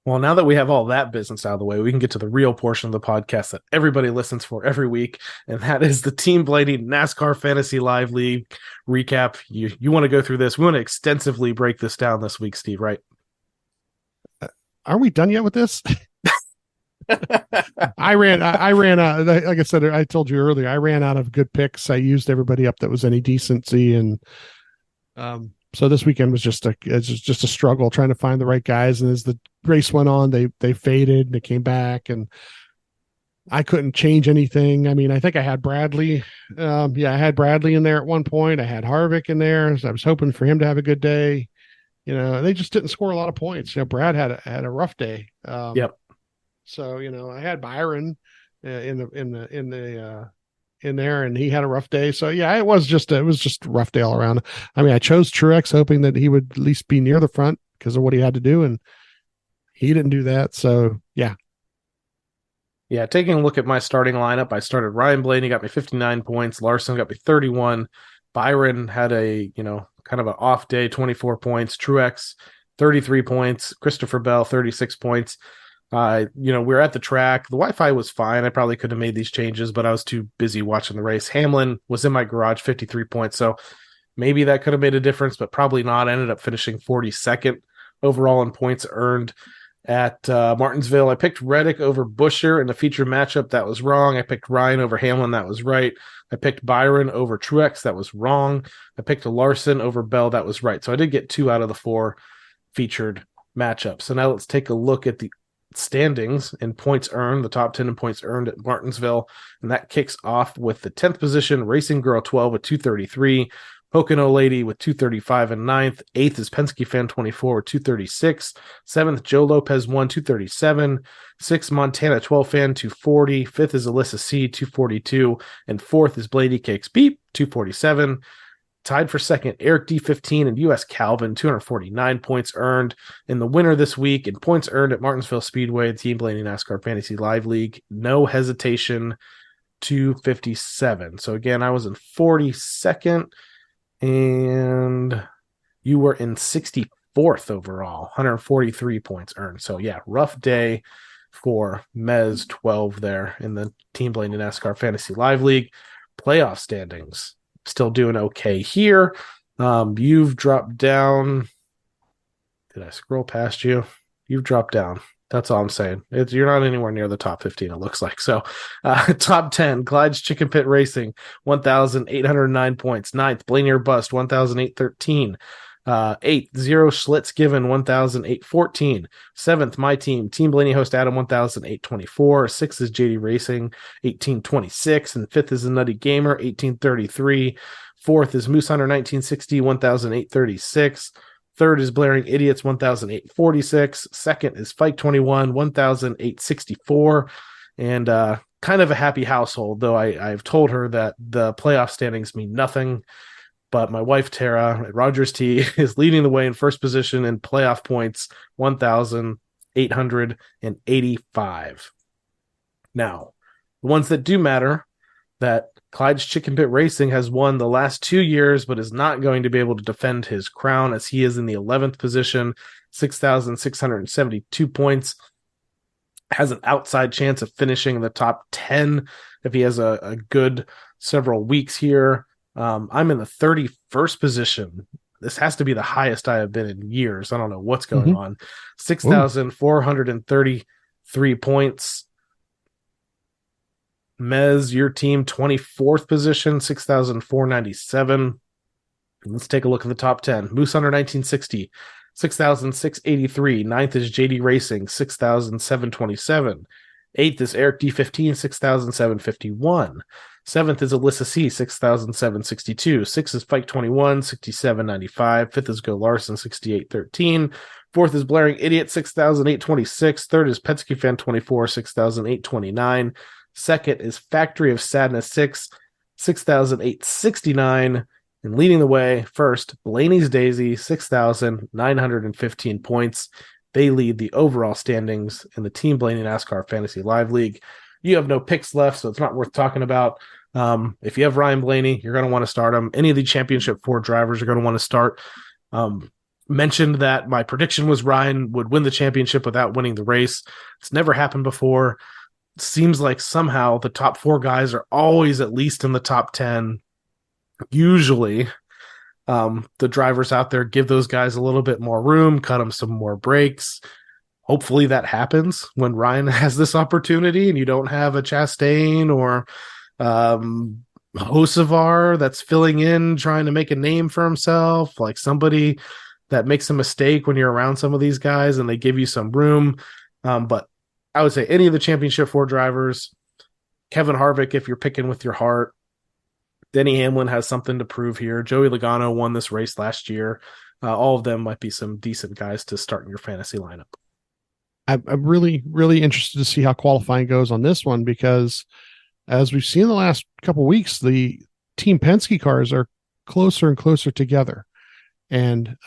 Well, now that we have all that business out of the way, we can get to the real portion of the podcast that everybody listens for every week, and that is the Team Blaney NASCAR Fantasy Live League recap. You want to go through this? We want to extensively break this down this week, Steve, right? Are we done yet with this? I ran out. Like I said, I told you earlier, I ran out of good picks. I used everybody up that was any decency, and so this weekend was just a struggle trying to find the right guys. And as the race went on, they faded and they came back, and I couldn't change anything. I mean, I think I had Bradley. I had Bradley in there at one point. I had Harvick in there. So I was hoping for him to have a good day. They just didn't score a lot of points. Brad had a rough day. Yep. So, I had Byron in there, and he had a rough day. So yeah, it was just a rough day all around. I mean, I chose Truex hoping that he would at least be near the front because of what he had to do, and he didn't do that. So yeah. Yeah, taking a look at my starting lineup, I started Ryan Blaney, got me 59 points. Larson got me 31. Byron had a, kind of an off day, 24 points. Truex, 33 points. Christopher Bell, 36 points. We were at the track. The Wi-Fi was fine. I probably could have made these changes, but I was too busy watching the race. Hamlin was in my garage, 53 points. So maybe that could have made a difference, but probably not. I ended up finishing 42nd overall in points earned at Martinsville. I picked Reddick over Buescher in the feature matchup. That was wrong. I picked Ryan over Hamlin. That was right. I picked Byron over Truex. That was wrong. I picked Larson over Bell. That was right. So I did get 2 out of the 4 featured matchups. So now let's take a look at the standings in points earned, the top 10 in points earned at Martinsville. And that kicks off with the 10th position, Racing Girl 12 with 233, Pocono Lady with 235 and 9th. 8th is Penske Fan 24 with 236. 7th, Joe Lopez 1, 237. 6th, Montana 12 Fan 240. 5th is Alyssa C 242. And 4th is Blady Cakes Beep 247. Tied for second, Eric D15 and US Calvin, 249 points earned. In the winner this week in points earned at Martinsville Speedway, Team Blaney NASCAR Fantasy Live League, no hesitation, 257. So again, I was in 42nd, and you were in 61st. 4th overall, 143 points earned. So yeah, rough day for Mez 12 there in the Team Blaney NASCAR Fantasy Live League. Playoff standings, still doing okay here. You've dropped down. Did I scroll past you? You've dropped down. That's all I'm saying. You're not anywhere near the top 15, it looks like. So, top 10, Clyde's Chicken Pit Racing, 1,809 points. 9th, Blaney or Bust, 1,813. 8th, Zero Schlitz Given, 1,814. 7th, My Team, Team Blaney Host Adam, 1,824. 6th is JD Racing, 1,826. And 5th is the Nutty Gamer, 1,833. 4th is Moose Hunter, 1960, 1,836. 3rd is Blaring Idiots, 1,846. 2nd is Fight 21, 1,864. And kind of a happy household, though I've told her that the playoff standings mean nothing. But my wife, Tara, at Rogers T, is leading the way in first position in playoff points, 1,885. Now, the ones that do matter, that Clyde's Chicken Pit Racing has won the last 2 years, but is not going to be able to defend his crown as he is in the 11th position, 6,672 points. Has an outside chance of finishing in the top 10 if he has a good several weeks here. I'm in the 31st position. This has to be the highest I have been in years. I don't know what's going on. 6,433 points. Mez, your team, 24th position, 6,497. Let's take a look at the top 10. Moose Hunter 1960, 6,683. 9th is JD Racing, 6,727. 8th is Eric D15, 6,751. 7th is Alyssa C, 6,762. 6th is Fight 21, 6,795. 5th is Go Larson, 6,813. 4th is Blaring Idiot, 6,826. 3rd is Penske Fan 24, 6,829. 2nd is Factory of Sadness 6,869. And leading the way, first, Blaney's Daisy, 6,915 points. They lead the overall standings in the Team Blaney NASCAR Fantasy Live League. You have no picks left, so it's not worth talking about. If you have Ryan Blaney, you're going to want to start him. Any of the Championship 4 drivers are going to want to start. Mentioned that my prediction was Ryan would win the championship without winning the race. It's never happened before. Seems like somehow the top 4 guys are always at least in the top 10. Usually, the drivers out there give those guys a little bit more room, cut them some more breaks. Hopefully that happens when Ryan has this opportunity and you don't have a Chastain or Hocevar that's filling in, trying to make a name for himself, like somebody that makes a mistake when you're around some of these guys and they give you some room. But I would say any of the Championship 4 drivers, Kevin Harvick, if you're picking with your heart, Denny Hamlin has something to prove here. Joey Logano won this race last year. All of them might be some decent guys to start in your fantasy lineup. I'm really, really interested to see how qualifying goes on this one, because as we've seen the last couple of weeks, the Team Penske cars are closer and closer together and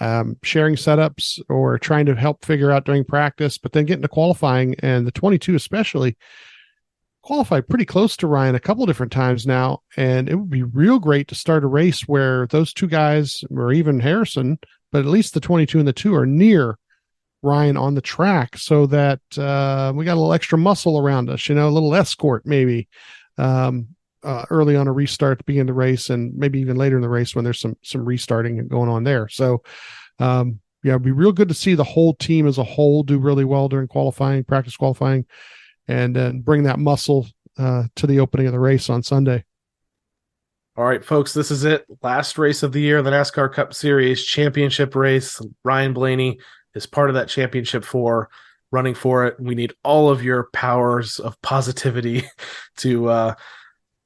sharing setups or trying to help figure out during practice, but then getting to qualifying, and the 22 especially qualified pretty close to Ryan a couple of different times now. And it would be real great to start a race where those two guys, or even Harrison, but at least the 22 and the 2 are near Ryan on the track, so that we got a little extra muscle around us, a little escort maybe early on a restart to begin the race, and maybe even later in the race when there's some restarting going on there. So it'd be real good to see the whole team as a whole do really well during qualifying, practice qualifying, and then bring that muscle to the opening of the race on Sunday. All right, folks, this is it. Last race of the year, the NASCAR Cup Series championship race. Ryan Blaney is part of that championship 4, running for it. We need all of your powers of positivity to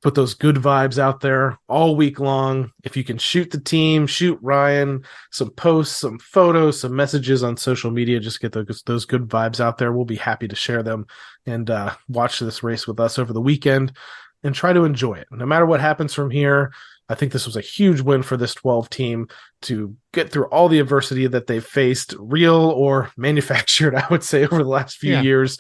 put those good vibes out there all week long. If you can shoot the team, shoot Ryan, some posts, some photos, some messages on social media, just get those good vibes out there. We'll be happy to share them and watch this race with us over the weekend and try to enjoy it. No matter what happens from here, I think this was a huge win for this 12 team to get through all the adversity that they've faced, real or manufactured, I would say, over the last few years.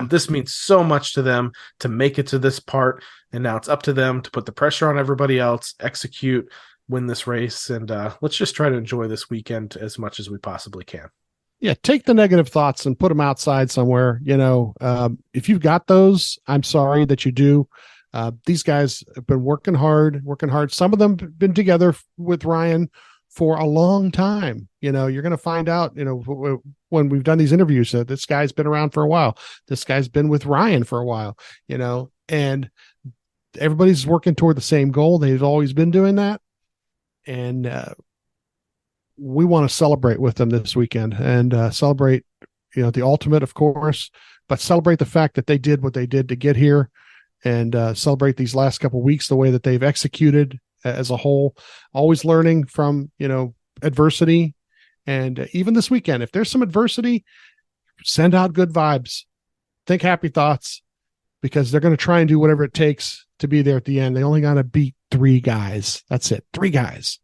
This means so much to them to make it to this part. And now it's up to them to put the pressure on everybody else, execute, win this race, and let's just try to enjoy this weekend as much as we possibly can. Yeah, take the negative thoughts and put them outside somewhere. If you've got those, I'm sorry that you do. These guys have been working hard. Some of them have been together with Ryan for a long time. You're going to find out, when we've done these interviews, that this guy's been around for a while. This guy's been with Ryan for a while, and everybody's working toward the same goal. They've always been doing that. And we want to celebrate with them this weekend and celebrate, the ultimate, of course, but celebrate the fact that they did what they did to get here, and celebrate these last couple of weeks, the way that they've executed as a whole, always learning from, adversity. And even this weekend, if there's some adversity, send out good vibes, think happy thoughts, because they're going to try and do whatever it takes to be there at the end. They only got to beat 3 guys. That's it. 3 guys.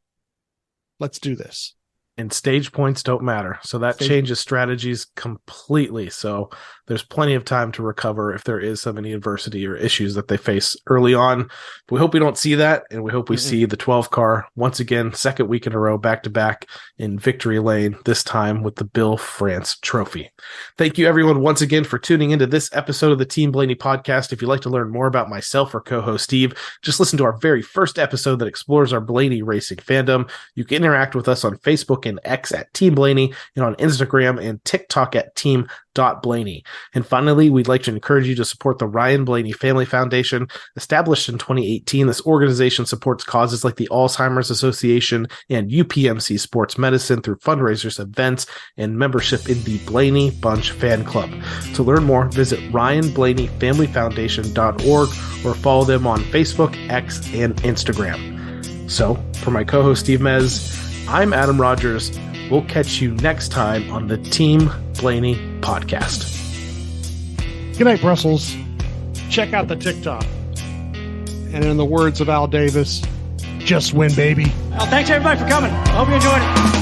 Let's do this. And stage points don't matter. So that changes strategies completely. So there's plenty of time to recover if there is any adversity or issues that they face early on. We hope we don't see that, and we hope we see the 12 car once again, second week in a row, back to back in victory lane, this time with the Bill France Trophy. Thank you everyone once again for tuning into this episode of the Team Blaney podcast. If you'd like to learn more about myself or co-host Steve, just listen to our very first episode that explores our Blaney racing fandom. You can interact with us on Facebook and X at Team Blaney, and on Instagram and TikTok at Team.Blaney. And finally, we'd like to encourage you to support the Ryan Blaney Family Foundation. Established in 2018, this organization supports causes like the Alzheimer's Association and UPMC Sports Medicine through fundraisers, events, and membership in the Blaney Bunch Fan Club. To learn more, visit RyanBlaneyFamilyFoundation.org or follow them on Facebook, X, and Instagram. So, for my co-host Steve Mez, I'm Adam Rogers. We'll catch you next time on the Team Blaney podcast. Good night, Brussels. Check out the TikTok. And in the words of Al Davis, just win, baby. Well, thanks everybody for coming. I hope you enjoyed it.